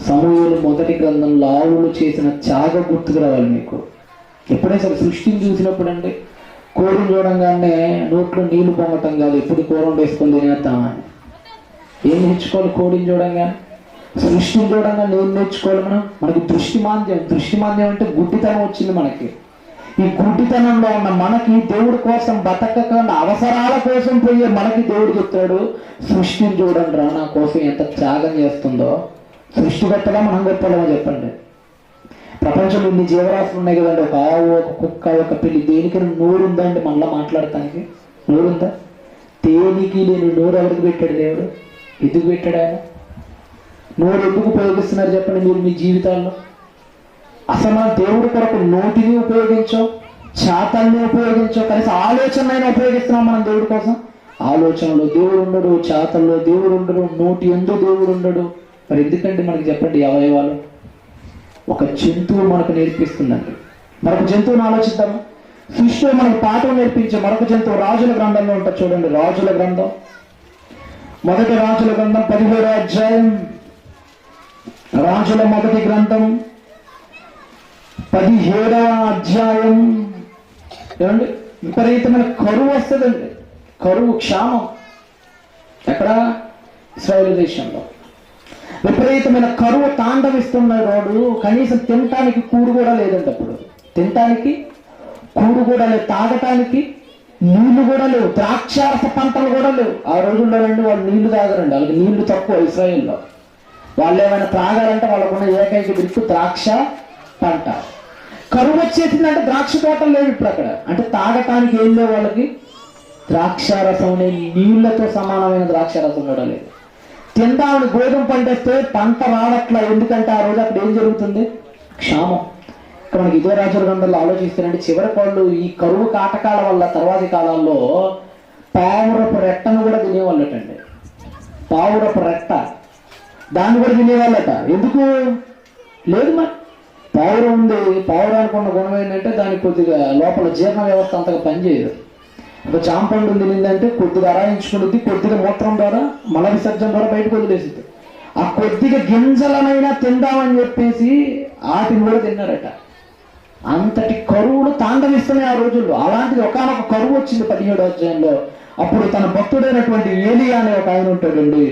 సమూయేలు మొదటి గ్రంథంలో ఆవులు చేసిన త్యాగ గుర్తుకు రావాలి మీకు. ఎప్పుడైనా సరే సృష్టిని చూసినప్పుడు అండి, కోడిని చూడంగానే నోట్లో నీళ్లు పొంగటం కాదు, ఎప్పుడు కూర వండేసుకొని తినేస్తామని. ఏం నేర్చుకోవాలి? కోడిని చూడంగానే, సృష్టిని చూడంగానే ఏం నేర్చుకోవాలి మనం? మనకి దృష్టిమాంద్యం అంటే గుడ్డితనం వచ్చింది మనకి. ఈ గుడ్డితనంలో ఉన్న మనకి దేవుడి కోసం బతకకుండా అవసరాల కోసం పోయే మనకి దేవుడు చెప్తాడు, సృష్టిని చూడండి రా నా కోసం ఎంత త్యాగం చేస్తుందో. సృష్టి గొప్పగా మనం గొప్పగా చెప్పండి. ప్రపంచంలో ఇన్ని జీవరాశులు ఉన్నాయి కదండి. ఒక ఆవు, ఒక కుక్క, ఒక పిల్లి, దేనికైనా నోరు ఉందండి మళ్ళీ మాట్లాడటానికి? నోరుందా? దేనికి లేని నోరు ఎవరికి పెట్టాడు దేవుడు? ఎందుకు పెట్టాడు ఆయన? నోరు ఎందుకు ఉపయోగిస్తున్నారు చెప్పండి మీరు మీ జీవితాల్లో? అసలు మన దేవుడి కొరకు నోటిని ఉపయోగించో, చేతల్ని ఉపయోగించో, కనీసం ఆలోచనైనా ఉపయోగిస్తున్నాం మనం దేవుడి కోసం. ఆలోచనలో దేవుడు ఉండడు, చేతల్లో దేవుడు ఉండడు, నోటి ఎందు దేవుడు ఉండడు. మరి ఎందుకండి మనకి చెప్పండి అవయవాలు? ఒక జంతువు మనకు నేర్పిస్తుందండి. మరొక జంతువుని ఆలోచిద్దాము. సృష్టిలో మనకు పాఠం నేర్పించే మరొక జంతువు రాజుల గ్రంథంలో ఉంటుంది చూడండి. రాజుల గ్రంథం, మొదటి రాజుల గ్రంథం 17వ అధ్యాయం. రాజుల మొదటి గ్రంథం 17వ అధ్యాయం. ఏమండి, విపరీతమైన కరువు వస్తుందండి. కరువు, క్షామం. ఎక్కడ? ఇశ్రాయేలు దేశంలో విపరీతమైన కరువు తాండవిస్తున్నాడు. కనీసం తినటానికి కూడు కూడా లేదండి. అప్పుడు తినటానికి కూడు కూడా లేదు, తాగటానికి నీళ్లు కూడా లేవు, ద్రాక్షారస పంటలు కూడా లేవు. ఆ రోజుల్లో రండి వాళ్ళు నీళ్లు తాగరండి, వాళ్ళకి నీళ్లు తక్కువ. ఇశ్రాయేల్లో వాళ్ళు ఏమైనా తాగారంటే వాళ్ళకున్న ఏకైక దిక్కు ద్రాక్ష పంట. కరువు వచ్చేసిందంటే ద్రాక్ష తోటలు లేవు ఇప్పుడు అక్కడ. అంటే తాగటానికి ఏం లేవు వాళ్ళకి. ద్రాక్షారసం అనే నీళ్లతో సమానమైన ద్రాక్షారసం కూడా లేదు. తిందామని గోధుమ పంటేస్తే పంట రావట్లా. ఎందుకంటే ఆ రోజు అక్కడ ఏం జరుగుతుంది? క్షామం. ఇక్కడ మనకి ఇదే రాజుల గ్రంథంలో ఆలోచిస్తారంటే చివరి వాళ్ళు ఈ కరువు కాటకాల వల్ల తర్వాతి కాలాల్లో పావురపు రెట్టను కూడా తినేవాళ్ళటండి. పావురపు రెట్ట, దాన్ని కూడా తినేవాళ్ళట. ఎందుకు? లేదు మరి పావురం ఉంది. పావురానికి ఉన్న గుణం ఏంటంటే దానికి కొద్దిగా లోపల జీర్ణ వ్యవస్థ అంతగా పనిచేయదు. ఒక జాంపండు తినిందంటే కొద్దిగా అరాయించుకుంటుంది, కొద్దిగా మూత్రం ద్వారా మల విసర్జన ద్వారా బయటకు వదిలేసింది. ఆ కొద్దిగా గింజలనైనా తిందామని చెప్పేసి వాటిని కూడా తిన్నారట. అంతటి కరువులు తాండవిస్తున్నాయి ఆ రోజుల్లో. అలాంటిది ఒకనొక కరువు వచ్చింది 17వ అధ్యాయంలో. అప్పుడు తన భక్తుడైనటువంటి ఏలియా అనే ఒక ఆయన ఉంటాడండి.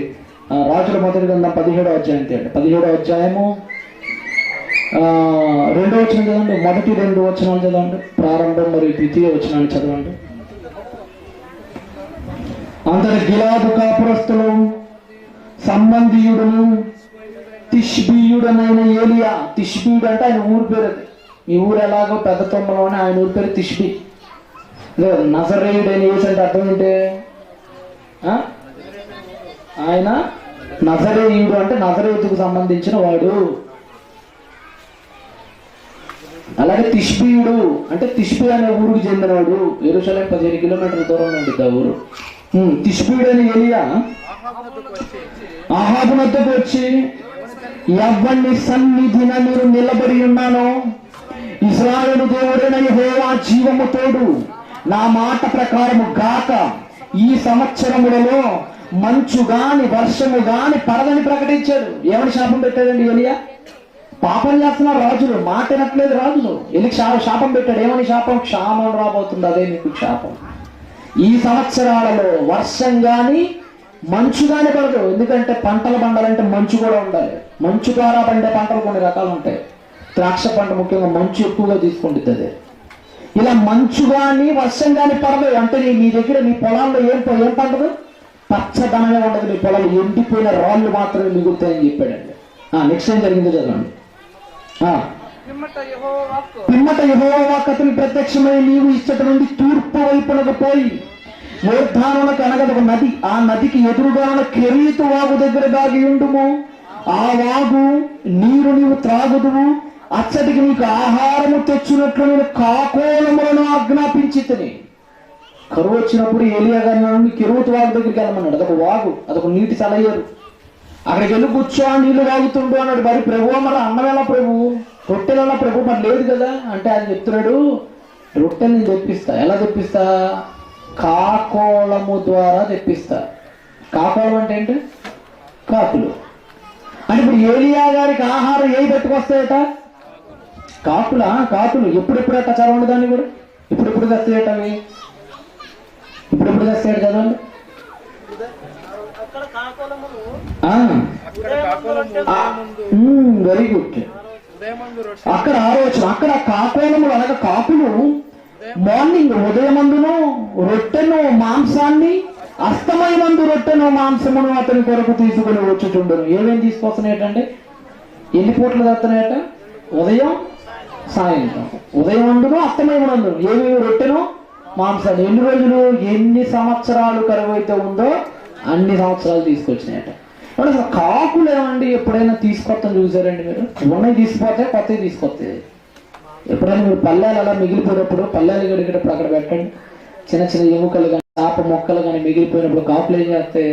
రాజుల మొదటి గ్రంథం 17వ అధ్యాయం అండి. 17వ అధ్యాయము 2వ వచనం చదవండి. మొదటి 2 వచనాలు చదవండి. ప్రారంభం మరియు ద్వితీయ వచనాన్ని చదవండి. అంతటి గిలాదు కాపురస్తులు సంబంధీయుడును తిష్బీయుడనైన ఏలియా. తిష్బీయుడు అంటే ఆయన ఊరు పేరు. అది మీ ఊరు ఎలాగో పెద్ద తొమ్మలోనే ఆయన ఊరి పేరు తిష్బీ. నజరేయుడైన యేసు అంటే అర్థం ఏంటి? ఆయన నజరేయుడు అంటే నజరేతుకు సంబంధించిన వాడు. అలాగే తిష్బీయుడు అంటే తిష్బీ అనే ఊరికి చెందినవాడు. యెరూషలేం 15 కిలోమీటర్ల దూరంలో ఉంటుంది ఆ ఊరు. తిష్బీయుడు అనే ఏలియా అహాబు వద్దకు వచ్చి, ఎవరిని సన్నిధిన మీరు నిలబడి ఉన్నానో ఇశ్రాయేలు దేవుడైన యెహోవా జీవము తోడు నా మాట ప్రకారము గాక ఈ సంవత్సరములలో మంచు గాని వర్షము గాని పడదని ప్రకటించాడు. ఏమని శాపం పెట్టాడండి ఏలియా? పాపం చేస్తున్నారు రాజులు, మాట వినట్లేదు రాజులు. ఎలికి శాపం పెట్టాడు. ఏమని శాపం? క్షామం రాబోతుంది, అదే మీకు శాపం. ఈ సంవత్సరాలలో వర్షం గాని మంచు గాని పడదు. ఎందుకంటే పంటలు పండాలంటే మంచు కూడా ఉండాలి. మంచు ద్వారా పండే పంటలు కొన్ని రకాలు ఉంటాయి. ద్రాక్ష పంట ముఖ్యంగా మంచు ఎక్కువగా తీసుకుంటుంది. అదే ఇలా మంచు కానీ వర్షం కానీ పడదు. అంటే మీ దగ్గర మీ పొలాల్లో ఏం పండదు? పచ్చదనమే ఉండదు. మీ పొలాలు ఎండిపోయిన రాళ్ళు మాత్రమే మిగులుతాయని చెప్పాడండి. నెక్స్ట్ ఏం జరిగిందో చదవండి. పిమ్మట యెహోవా వాక్కు అతనికి ప్రత్యక్షమై, నీవు ఇచ్చట నుండి తూర్పు వైపునకు పోయి యోర్దానునకు అనగా ఒక నది, ఆ నదికి ఎదురుగా కెరీతు వాగు దగ్గర దాగి ఉండుము. ఆ వాగు నీరు నీవు త్రాగుదువు. అచ్చటికి నీకు ఆహారము తెచ్చినట్లు నేను కాకోలములను ఆజ్ఞాపించి తిని. కరువు వచ్చినప్పుడు ఏలియా గారి నుండి కెరీతు వాగు దగ్గరికి వెళ్ళమన్నాడు. అదొక వాగు, అదొక నీటి సెలయేరు. అక్కడికి వెళ్ళి కూర్చో, నీళ్లు తాగుతుండు అన్నాడు. మరి ప్రభు, మరి అన్నం ఎలా ప్రభు, రొట్టెలు ఎలా ప్రభు, మరి లేదు కదా అంటే ఆయన చెప్తున్నాడు, రొట్టెలు నేను తెప్పిస్తా. ఎలా తెప్పిస్తా? కాకోళము ద్వారా తెప్పిస్తా. కాకోళం అంటే ఏంటి? కాకులు. అంటే ఇప్పుడు ఏలియా గారికి ఆహారం ఏవి పెట్టుకొస్తాయట? కాకులా? కాకులు. ఎప్పుడెప్పుడట చదవండి దాన్ని కూడా. ఇప్పుడు తెస్తాయట అవి. ఇప్పుడు తెస్తాయట చదవండి. Very good. అక్కడ ఆలోచన, అక్కడ కాకోలములు అనగా కాకులు మార్నింగ్ ఉదయమందును రొట్టెను మాంసాన్ని, అస్తమయమందు రొట్టెను మాంసమును అతని కొరకు తీసుకుని వచ్చుచుండను. ఏమేమి తీసుకొస్తున్నాయటండి? ఎన్ని పూటలు తెస్తున్నాయట? ఉదయం సాయంత్రం. ఉదయం అందును అస్తమయమందును ఏమేమి? రొట్టెను మాంసాన్ని. ఎన్ని రోజులు? ఎన్ని సంవత్సరాలు కరువు అయితే ఉందో అన్ని సంవత్సరాలు తీసుకొచ్చినాయట. అసలు కాకులు ఏమండి ఎప్పుడైనా తీసుకొస్తాం చూసారండి మీరు? ఉన్నవి తీసుకుపోతాయి, కొత్తవి తీసుకొస్తాయి. ఎప్పుడైనా మీరు పల్లెలు అలా మిగిలిపోయినప్పుడు, పల్లెలు గడిగేటప్పుడు అక్కడ పెట్టండి, చిన్న చిన్న ఎముకలు కానీ చేప మొక్కలు కానీ మిగిలిపోయినప్పుడు కాకులు ఏం చేస్తాయి?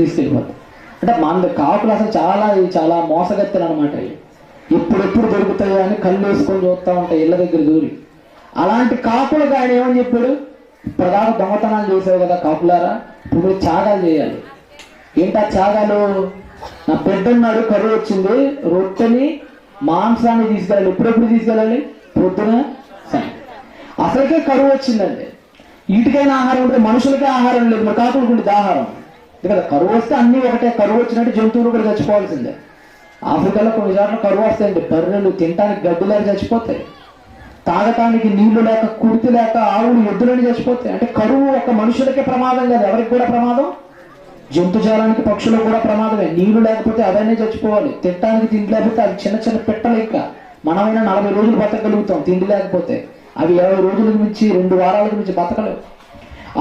తీసుకెళ్ళిపోతాయి. అంటే మన కాకులు అసలు చాలా మోసగత్తెలు అనమాట. ఎప్పుడెప్పుడు దొరుకుతాయో అని కళ్ళు వేసుకొని చూస్తూ ఉంటాయి ఇళ్ళ దగ్గర దూరి. అలాంటి కాకులకు ఆయన ఏమని చెప్పాడు? ఇప్పటిదాకా దొంగతనాలు చేసావు కదా కాకులారా, ఇప్పుడు త్యాగాలు చేయాలి. ఏంటా త్యాగాలు? నా పెద్దన్నాడు, కరువు వచ్చింది, రొట్టెని మాంసాన్ని తీసుకెళ్ళాలి. ఎప్పుడెప్పుడు తీసుకెళ్ళాలి? పొద్దున సాయంత్రం. అసలుకే కరువు వచ్చిందండి. వీటికైనా ఆహారం ఉంటే మనుషులకే ఆహారం లేదు, మరి కాకులకు ఉండేది ఆహారం కదా. కరువు వస్తే అన్నీ ఒకటే, కరువు వచ్చినట్టు జంతువులు కూడా చచ్చిపోవాల్సిందే. ఆఫ్రికాలో కొన్నిసార్లు కరువు వస్తాయండి, బర్రెలు తినడానికి గడ్డి లేక చచ్చిపోతాయి, తాగటానికి నీళ్లు లేక, కుర్తి లేక ఆవులు ఎద్దులని చచ్చిపోతాయి. అంటే కరువు ఒక మనుషులకే ప్రమాదం కాదు, ఎవరికి కూడా ప్రమాదం, జంతుజాలానికి పక్షులకు కూడా ప్రమాదమే. నీళ్లు లేకపోతే అవన్నీ చచ్చిపోవాలి, తినడానికి తిండి లేకపోతే అవి చిన్న చిన్న పిట్టలు. ఇంకా మనమైనా 40 రోజులు బతకగలుగుతాం తిండి లేకపోతే, అవి 20 రోజులకు మించి 2 వారాలకు మించి బతకలేవు.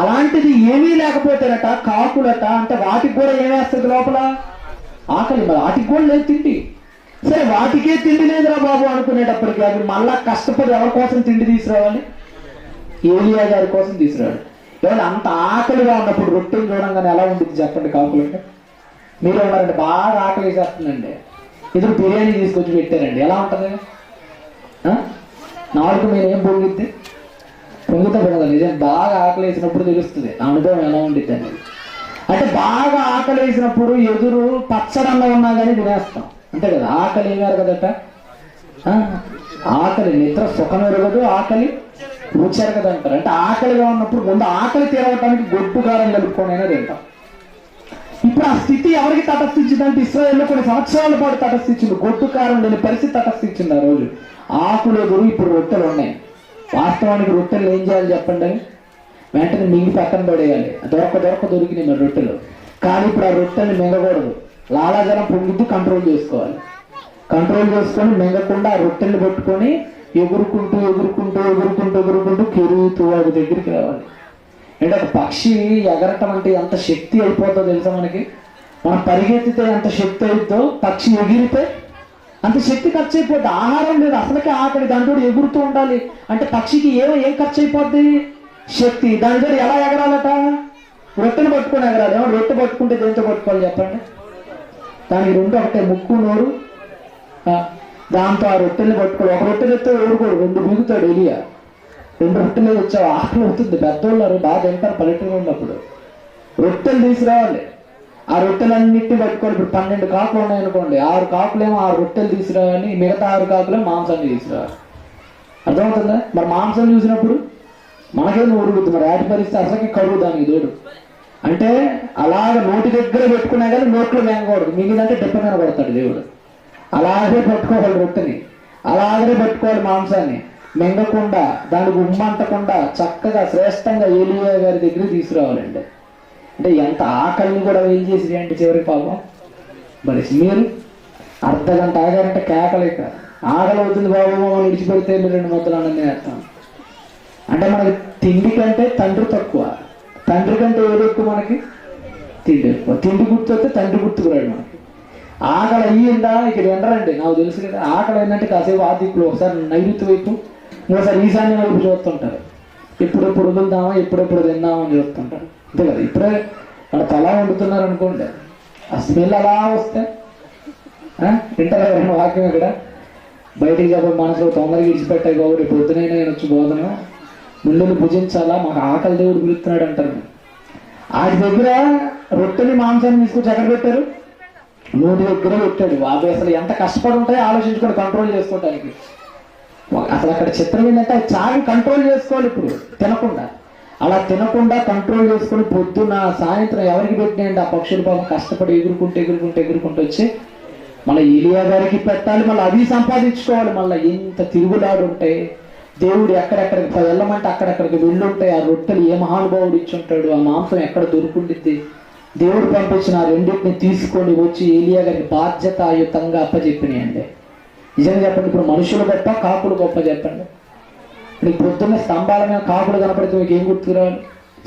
అలాంటిది ఏమీ లేకపోతేనట కాకులట, అంటే వాటికి కూడా ఏమేస్తుంది లోపల? ఆకలి. మరి వాటికి కూడా లేదు తిండి. సరే వాటికే తిండి లేదురా బాబు అనుకునేటప్పటికి అవి మళ్ళా కష్టపడి ఎవరి కోసం తిండి తీసుకురావాలి? ఏలియా గారి కోసం తీసుకురావాలి. ఎవరు అంత ఆకలిగా ఉన్నప్పుడు రొట్టెలు చూడంగానే ఎలా ఉంటుంది చెప్పండి కాకులకి? మీరు ఉన్నారంటే బాగా ఆకలి వేసేస్తుందండి, ఎదురు బిర్యానీ తీసుకొచ్చి పెట్టారండి, ఎలా ఉంటుంది? నాలుగు మీరు ఏం పొంగిద్ది? పొంగుతా పొంగదు. నిజం బాగా ఆకలి వేసినప్పుడు తెలుస్తుంది అనుభవం ఎలా ఉండిద్ది అనేది. అంటే బాగా ఆకలి వేసినప్పుడు ఎదురు పచ్చడన్న ఉన్నా కానీ తినేస్తాం, అంతే కదా. ఆకలి ఏమారు కదట, ఆకలి నిద్ర సుఖం ఎరగదు, ఆకలి రుచి ఎరగదు అంటారు. అంటే ఆకలిగా ఉన్నప్పుడు ముందు ఆకలి తీరవటానికి గొడ్డు కారం కలుపుకొని అయినా తింటాం. ఇప్పుడు ఆ స్థితి ఎవరికి తటస్థించిందంటే ఇశ్రాయేల్లో కొన్ని సంవత్సరాల పాటు తటస్థించింది. గొడ్డు కారం లేని పరిస్థితి తటస్థించింది. ఆ రోజు ఆకులు ఎదురు, ఇప్పుడు రొట్టెలు ఉన్నాయి. వాస్తవానికి రొట్టెలు ఏం చేయాలి చెప్పండి? వెంటనే మింగి పక్కన పడేయాలి, దొరికినాయి మరి రొట్టెలు. కానీ ఇప్పుడు ఆ రొట్టెల్ని మింగకూడదు, లాలాజలం పొంగిద్దు, కంట్రోల్ చేసుకోవాలి. కంట్రోల్ చేసుకొని మింగకుండా ఆ రొట్టెల్ని పట్టుకొని ఎగురుకుంటూ కెరుగుతూ వాడి దగ్గరికి రావాలి. అంటే ఒక పక్షి ఎగరటం అంటే ఎంత శక్తి అయిపోతుందో తెలుసా మనకి? మనం పరిగెత్తితే ఎంత శక్తి అయిద్దో, పక్షి ఎగిరితే అంత శక్తి ఖర్చు అయిపోద్ది. ఆహారం లేదు, అసలుకే ఆకలి, దాంతో ఎగురుతూ ఉండాలి. అంటే పక్షికి ఏం ఖర్చు అయిపోద్ది? శక్తి. దానితో ఎలా ఎగరాలట? రొట్టెను పట్టుకొని ఎగరాలి. ఏమో రొట్టె పట్టుకుంటే దేంతో పట్టుకోవాలి చెప్పండి? దానికి 2 ఒకటే, ముక్కు నోరు. దాంతో ఆ రొట్టెల్ని పట్టుకోవాలి. ఒక రొట్టెలు ఎత్తే ఊరుకోడు, 2 మిగుతాడు ఎలియా. 2 రొట్టెలు వచ్చావు, ఆకలి అవుతుంది. పెద్దోళ్ళు బాగా తింటారు పల్లెటూరు ఉన్నప్పుడు. రొట్టెలు తీసుకురావాలి, ఆ రొట్టెలన్నింటినీ పట్టుకోవాలి. ఇప్పుడు 12 కాకులు ఉన్నాయనుకోండి, 6 కాకులేమో ఆ రొట్టెలు తీసుకురావాలి, మిగతా 6 కాకులేమో మాంసాన్ని తీసుకురావాలి. అర్థమవుతుందా? మరి మాంసం చూసినప్పుడు మనకేమో ఉరుగుద్ది, మరి వాటి పరిస్థితి అసలుకి కరువు దానికి తోడు. అంటే అలాగ నోటి దగ్గర పెట్టుకున్నా కానీ నోట్లో మేంగకూడదు, మిగిలిందంటే దెబ్బ మీద కొడతాడు దేవుడు. అలాగే పట్టుకోవాలి రొట్టెని, అలాగే పట్టుకోవాలి మాంసాన్ని, మెంగకుండా దానికి ఉమ్మంటకుండా చక్కగా శ్రేష్టంగా ఏలియా గారి దగ్గర తీసుకురావాలండి. అంటే ఎంత ఆకలిని కూడా ఏం చేసి అంటే చివరికి పాపం. మరి మీరు అర్ధగంట ఆగారంటే కేకలేక ఆకలి అవుతుంది బాబు మనం విడిచిపెడితే 2 ముద్దలు అన్నది వేస్తాం. అంటే మనకి తిండి కంటే తండ్రి తక్కువ, తండ్రి కంటే ఏది ఎక్కువ మనకి? తిండి ఎక్కువ. తిండి గుర్తొస్తే తండ్రి గుర్తుకురాడు మనకి. ఆకలి అయ్యిందా ఇక్కడ ఎండరండి, నాకు తెలుసు కదా. ఆకలి ఏంటంటే కాసేపు ఆదిక్కులు, ఒకసారి నైరుతి వైపు, ఇంకోసారి ఈశాన్య వైపు చూస్తుంటారు. ఎప్పుడెప్పుడు వదులుదామా, ఎప్పుడెప్పుడు తిందామని చూస్తుంటారు, అంతే కదా. ఇప్పుడే అక్కడ తలా వండుతున్నారు అనుకోండి, ఆ స్మెల్ అలా వస్తే తింటారా ఎవరైనా? వాక్యం ఇక్కడ బయటికి చెప్పే మనసులో తొందరగా ఇడిచిపెట్టాయి బాబు, రేపు పొద్దునైనా నేను వచ్చి బోధను ముందుని భుజించాలా, మాకు ఆకలి దేవుడు పిలుస్తున్నాడు అంటారు. వాటి దగ్గర రొట్టెని మాంసాన్ని తీసుకొచ్చి ఎక్కడ పెట్టారు? నోటి దగ్గర పెట్టాడు. అవి అసలు ఎంత కష్టపడి ఉంటాయో ఆలోచించుకొని కంట్రోల్ చేసుకోవడానికి. అసలు అక్కడ చిత్రం ఏంటంటే అది చావి కంట్రోల్ చేసుకోవాలి. ఇప్పుడు తినకుండా, అలా తినకుండా కంట్రోల్ చేసుకొని పొద్దున్న సాయంత్రం ఎవరికి పెట్టినాయండి? ఆ పక్షులు పాపం కష్టపడి ఎగురుకుంటూ వచ్చి మళ్ళీ ఏలియా గారికి పెట్టాలి, మళ్ళీ అవి సంపాదించుకోవాలి. మళ్ళీ ఎంత తిరుగులాడు ఉంటాయి. దేవుడు ఎక్కడెక్కడికి వెళ్ళమంటే అక్కడెక్కడికి వెళ్ళుంటాయి. ఆ రొట్టెలు ఏ మహానుభావుడు ఇచ్చుంటాడు, ఆ మాంసం ఎక్కడ దొరుకుండిద్ది. దేవుడు పంపించిన ఆ 2 తీసుకొని వచ్చి ఏలియా గారికి బాధ్యతాయుతంగా అప్పచెప్పినాయండి. నిజంగా చెప్పండి, ఇప్పుడు మనుషులు గొప్ప, కాకులు గొప్ప చెప్పండి? ఇప్పుడు పొద్దున్న స్తంభాల మీద కాకులు కనపడితే మీకు ఏం గుర్తుకురావాలి?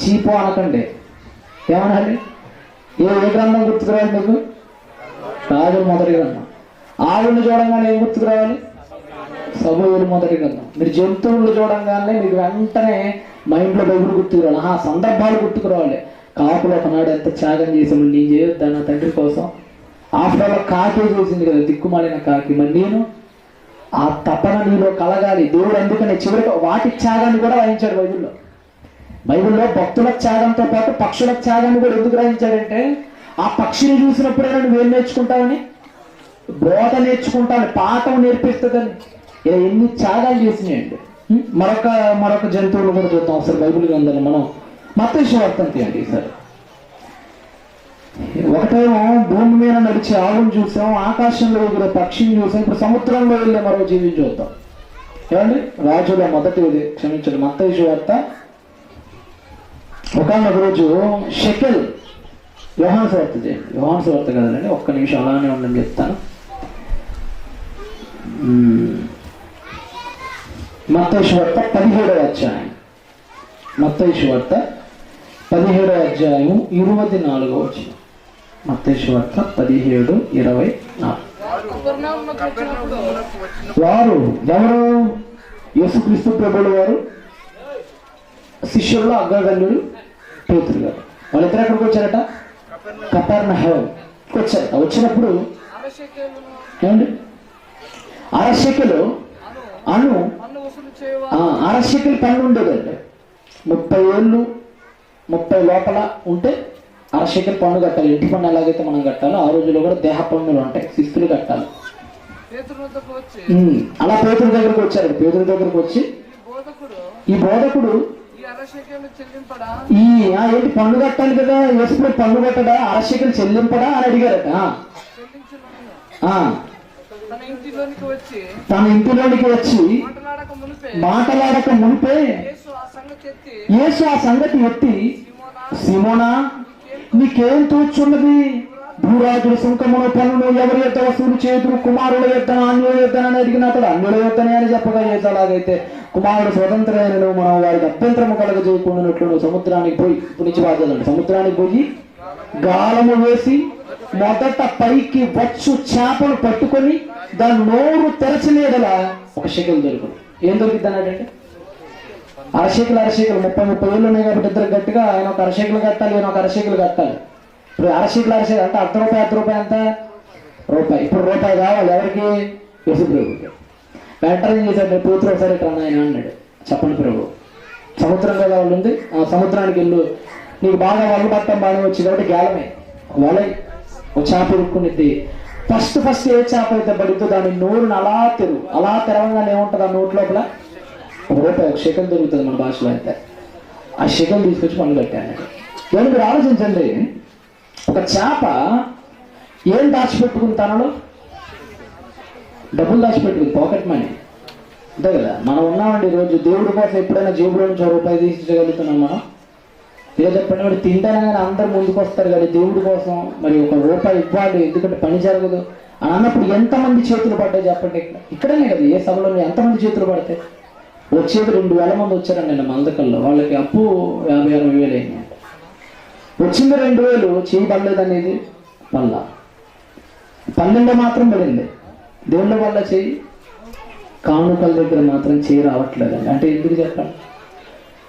చీపో అనకండి, ఏమనాలి? ఏ గ్రంథం గుర్తుకురావాలి మీకు? రాజుల మొదటి గ్రంథం. ఆవులను చూడంగానే ఏం గుర్తుకురావాలి? సమూయేలు మొదటి గ్రంథం. మీరు జంతువులు చూడంగానే మీకు వెంటనే మైండ్లో బైబిల్ గుర్తుకురావాలి. సందర్భాలు గుర్తుకురావాలి. కాకులు ఒకనాడు ఎంత త్యాగం చేసాము, నేను చేయొద్దా నా తండ్రి కోసం? ఆఫ్టర్ ఆల్ కాకే చేసింది కదా, దిక్కుమాలిన కాకి. మరి నేను ఆ తపన నీలో కలగాలి. దేవుడు అందుకనే చివరికి వాటి త్యాగాన్ని కూడా రాయించాడు బైబిల్లో. బైబిల్లో భక్తుల త్యాగంతో పాటు పక్షుల త్యాగాన్ని కూడా ఎందుకు రాయించాడంటే, ఆ పక్షిని చూసినప్పుడైనా నువ్వేం నేర్చుకుంటావని, బోధ నేర్చుకుంటావని, పాఠం నేర్పిస్తుందని. ఇలా ఎన్ని త్యాగాలు చేసినాయండి. మరొక జంతువులు కూడా చూద్దాం ఒకసారి బైబిల్ గ్రంథంలో. మనం మత్తయి సువార్త తీయండి ఈసారి. ఒకటేమో భూమి మీద నడిచే ఆవును చూసాం, ఆకాశంలో ఎగిరే పక్షిని చూసాం, ఇప్పుడు సముద్రంలో వెళ్ళే మరో జీవిని చూద్దాం. ఏమండి? రాజుల మొదటి క్షమించండి, మత్తయి సువార్త. ఒకనొక రోజు షెకెల్, యోహాను సువార్త చేయండి. యోహాను సువార్త కదండి, ఒక్క నిమిషం అలానే ఉండండి చెప్తాను. మత్తయి సువార్త 17వ అధ్యాయం. మత్తయి సువార్త 17వ అధ్యాయం 24వ వచనం. మత్తయి సువార్త 17:24. వారు ఎవరు? యేసుక్రీస్తు ప్రభువుల వారు శిష్యుల్లో అగ్రగణ్యుడు పేతురు గారు. వాళ్ళిద్దరు ఎక్కడికి వచ్చారట? కపెర్నహూముకి వచ్చారట. వచ్చినప్పుడు ఏమండి, అరశెకెలు అరశెకెలు పన్ను ఉండేదండి. 30 ఏళ్ళు 30 లోపల ఉంటే అరశెకెలు పన్ను కట్టాలి. ఇంటి పన్ను ఎలాగైతే మనం కట్టాలో ఆ రోజుల్లో కూడా దేహ పన్నులు ఉంటాయి, శిస్తులు కట్టాలి. అలా పేతురు దగ్గరకు వచ్చారు. పేతురు దగ్గరకు వచ్చి ఈ బోధకుడు ఏంటి పన్ను కట్టాలి కదా, యేసుప్రభు పన్ను కట్టడా, అరశెకెలు చెల్లింపడా అని అడిగారట. తన ఇంటిలోనికి వచ్చి మాట్లాడక మునిపే యేసు ఆ సంగతి ఎత్తి, సిమోనా నీకేం తోచున్నది? భూరాజుల సుంకమును పన్నును ఎవరి యొక్క వసూలు చేతులు, కుమారుల యొక్క అన్యుల యొక్క అని అడిగిన అతడు అన్యుల యొక్కనే అని చెప్పగా, అలాగైతే కుమారుడు స్వతంత్రమైన మనం వారికి అభ్యంతరము కలగజేయకుండానట్లు నువ్వు సముద్రానికి పోయి, ఇప్పుడు నుంచి బాధ్యతండి, సముద్రానికి పోయి గాలము వేసి మొదట పైకి వచ్చు చేపను పట్టుకొని దాని నోరు తెరచినేదలా ఒక షెకెల్ దొరుకుతుంది. ఏం దొరికిద్ది అన్నాడంటే, అరశెకెలు 30 ఏళ్ళు ఉన్నాయి కాబట్టి ఇద్దరు గట్టిగా ఆయన ఒక అరశెకెలు కట్టాలి, ఈయన ఒక అరశెకెలు కట్టాలి. ఇప్పుడు అరశెకెలు అంటే అర్ధ రూపాయి అంత రూపాయి. ఇప్పుడు రూపాయి కావాలి ఎవరికి? యేసుప్రభుకి. వెంటనే ఏం చేశాడు? పేతురు ఒకసారి ఇక్కడ ఆయన అన్నాడు, చెప్పండి ప్రభు, సముద్రం కదా వాళ్ళు ఉంది, ఆ సముద్రానికి వెళ్ళు, నీకు బాగా వల పట్టడం బాగానే వచ్చింది కాబట్టి గేలమే వలై ఒక చేప ఇరుక్కునిద్ది. ఫస్ట్ ఏ చేప అయితే పడిద్దో దాని నోరుని అలా తెరవగానే ఏముంటుంది ఆ నోటి లోపల? ఒక రూపాయి, ఒక షెకెల్ దొరుకుతుంది మన భాషలో అయితే. ఆ షెకెల్ తీసుకొచ్చి పన్ను కట్టాను. ఏమని మీరు ఆలోచించండి, ఒక చేప ఏం దాచిపెట్టుకుని తనలో? డబ్బులు దాచిపెట్టుకుంది, పాకెట్ మనీ, అంతే కదా. మనం ఉన్నామండి ఈరోజు దేవుడి కోసం ఎప్పుడైనా జేబులో నుంచి రూపాయి తీసుకోగలుగుతున్నాం మనం? ఏదో చెప్పండి, మరి తింటానని అందరు ముందుకు వస్తారు కానీ దేవుడి కోసం మరి ఒక రూపాయి ఇవ్వాలి, ఎందుకంటే పని జరగదు అని అన్నప్పుడు ఎంతమంది చేతులు పడ్డాయి చెప్పండి? ఇక్కడనే కదా, ఏ సభలో ఎంతమంది చేతులు పడతాయి? వచ్చేది 2,000 మంది వచ్చారండి నేను మందకల్లో. వాళ్ళకి అప్పు 50,000-60,000 అయింది. వచ్చింది 2,000, చేయి పడలేదు అనేది వల్ల 12 మాత్రం పడింది. దేవుళ్ళ వల్ల చేయి, కానుకల దగ్గర మాత్రం చేయి రావట్లేదండి. అంటే ఎందుకు చెప్పండి?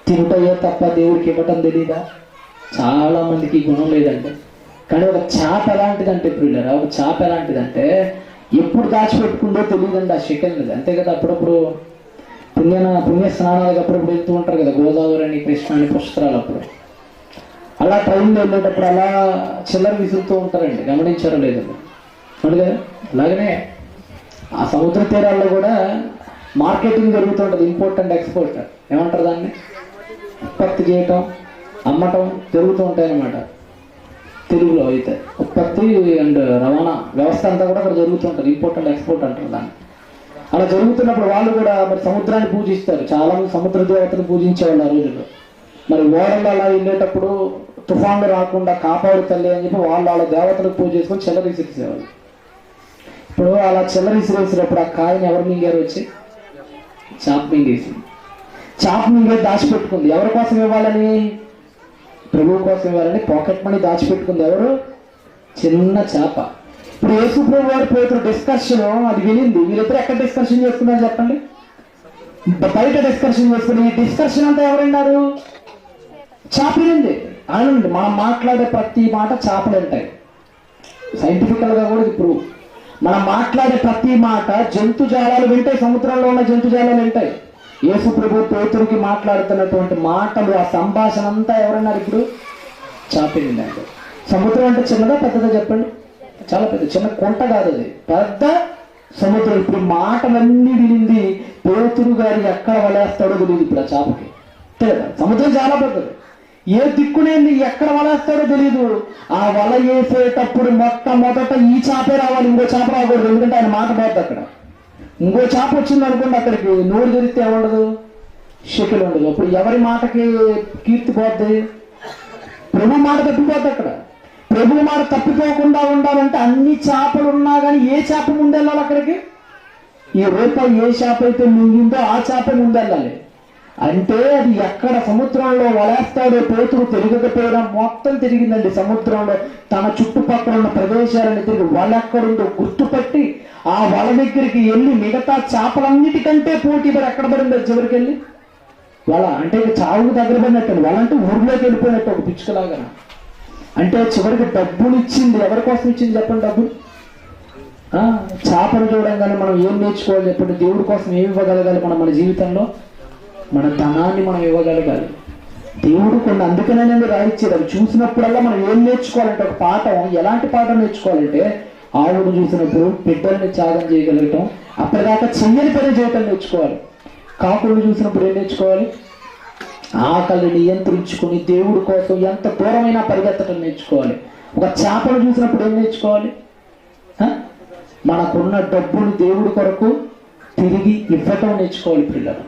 తింటయో తప్ప దేవుడికి ఇవ్వటం తెలీదా? చాలా మందికి గుణం లేదండి. కానీ ఒక చేప ఎలాంటిదంటే ప్రియులారా, ఒక చేప ఎలాంటిదంటే ఎప్పుడు దాచిపెట్టుకుందో తెలియదండి ఆ షెకెల్ మీద. అంతే కదా, అప్పుడప్పుడు పుణ్య స్నానాలకు అప్పుడప్పుడు వెళ్తూ ఉంటారు కదా, గోదావరి అని, కృష్ణ అని, పుష్కరాలు. అప్పుడు అలా ట్రైన్లో వెళ్ళేటప్పుడు అలా చిల్లర విసురుతూ ఉంటారండి, గమనించారో లేదండి? అవును కదా. అలాగనే ఆ సముద్ర తీరాల్లో కూడా మార్కెటింగ్ జరుగుతుంటుంది, ఇంపోర్ట్ అండ్ ఎక్స్పోర్ట్ ఏమంటారు దాన్ని, ఉత్పత్తి చేయటం అమ్మటం జరుగుతూ ఉంటాయి అన్నమాట. తెలుగులో అయితే ఉత్పత్తి అండ్ రవాణా వ్యవస్థ అంతా కూడా అక్కడ జరుగుతుంటుంది, ఇంపోర్ట్ అండ్ ఎక్స్పోర్ట్ అంటారు దాన్ని. అలా జరుగుతున్నప్పుడు వాళ్ళు కూడా మరి సముద్రాన్ని పూజిస్తారు. చాలా మంది సముద్ర దేవతను పూజించేవాళ్ళు ఆ రోజుల్లో. మరి ఓడల్లో అలా వెళ్ళేటప్పుడు తుఫాన్లు రాకుండా కాపాడు తల్లి అని చెప్పి వాళ్ళ దేవతలకు పూజ చేసుకొని చిల్లర విసిరేసేవాళ్ళు. ఇప్పుడు అలా చిల్లర విసిరేసినప్పుడు ఆ కాయని ఎవరు మింగారు? వచ్చి చేప మింగేసింది. చేప మింగే దాచిపెట్టుకుంది. ఎవరి కోసం ఇవ్వాలని? ప్రభువు కోసం ఇవ్వాలని పాకెట్ మనీ దాచిపెట్టుకుంది ఎవరు? చిన్న చేప. ఇప్పుడు యేసు ప్రభు వారి పేతురు డిస్కషన్ అది వినింది. వీళ్ళిద్దరు ఎక్కడ డిస్కషన్ చేసుకున్నారు చెప్పండి? బయట డిస్కషన్ చేసుకుని. ఈ డిస్కషన్ అంతా ఎవరున్నారు? చేప వినింది. అవునండి, మనం మాట్లాడే ప్రతి మాట చేపలు ఉంటాయి. సైంటిఫికల్గా కూడా ఇప్పుడు మనం మాట్లాడే ప్రతి మాట జంతుజాలాలు వింటాయి. సముద్రంలో ఉన్న జంతుజాలాలు వింటాయి. యేసు ప్రభు పేతురుకి మాట్లాడుతున్నటువంటి మాటలు, ఆ సంభాషణ అంతా ఎవరన్నారు? ఇప్పుడు చేప వినిందండి. సముద్రం అంటే చిన్నదా పెద్దదా చెప్పండి? చాలా పెద్ద. చిన్న కుంట కాదు, అది పెద్ద సముద్రం. ఇప్పుడు మాటలన్నీ వినింది. పేతురు గారి ఎక్కడ వలేస్తాడో తెలియదు ఇప్పుడు ఆ చేపకి. తెలియదా? సముద్రం చాలా పెద్దది. ఏ దిక్కునేది ఎక్కడ వలేస్తాడో తెలియదు. ఆ వల వేసేటప్పుడు మొట్టమొదట ఈ చేపే రావాలి, ఇంకో చేప రాకూడదు. ఎందుకంటే ఆయన మాట పోద్ది అక్కడ. ఇంకో చేప వచ్చింది అనుకోండి, అక్కడికి నోరు తెరిస్తే ఏముండదు, శకులు ఉండదు. అప్పుడు ఎవరి మాటకి కీర్తి పోద్ది? ప్రభు మాట తప్పిపోద్ది అక్కడ. ప్రభు మాట తప్పిపోకుండా ఉండాలంటే అన్ని చేపలు ఉన్నా కానీ ఏ చేప ముందెళ్ళాలి అక్కడికి? ఈ రూపాయి ఏ చేప అయితే మింగిందో ఆ చేప ముందెళ్ళాలి. అంటే అది ఎక్కడ సముద్రంలో వలేస్తాడో పేతురు తిరగకపోవడం మొత్తం తిరిగిందండి. సముద్రంలో తన చుట్టుపక్కల ఉన్న ప్రదేశాలను తిరిగి వల ఎక్కడుందో గుర్తుపట్టి ఆ వల దగ్గరికి వెళ్ళి మిగతా చేపలన్నిటికంటే పోటీ పడి ఎక్కడ పడిందో చివరికి వెళ్ళి వల. అంటే చావుకు దగ్గర పడినట్టు, వల అంటే ఊర్లోకి వెళ్ళిపోయినట్టు ఒక పిచ్చుకలాగా. అంటే చివరికి డబ్బులు ఇచ్చింది. ఎవరి కోసం ఇచ్చింది చెప్పండి? డబ్బులు. చేపలు చూడంగానే మనం ఏం నేర్చుకోవాలి చెప్పండి? దేవుడి కోసం ఏమి ఇవ్వగలగాలి మనం మన జీవితంలో? మన ధనాన్ని మనం ఇవ్వగలగాలి. దేవుడు కొన్ని అందుకనే రాయిచ్చేది. అవి చూసినప్పుడల్లా మనం ఏం నేర్చుకోవాలంటే ఒక పాఠం. ఎలాంటి పాఠం నేర్చుకోవాలంటే ఆవును చూసినప్పుడు బిడ్డల్ని త్యాగం చేయగలగటం, అప్పటిదాకా చెయ్యని పని చేయటం నేర్చుకోవాలి. కాకులను చూసినప్పుడు ఏం నేర్చుకోవాలి? ఆకలిని నియంత్రించుకుని దేవుడి కోసం ఎంత దూరమైనా పరిగెత్తడం నేర్చుకోవాలి. ఒక చేపను చూసినప్పుడు ఏం నేర్చుకోవాలి? మనకున్న డబ్బులు దేవుడి కొరకు తిరిగి ఇవ్వటం నేర్చుకోవాలి పిల్లలు.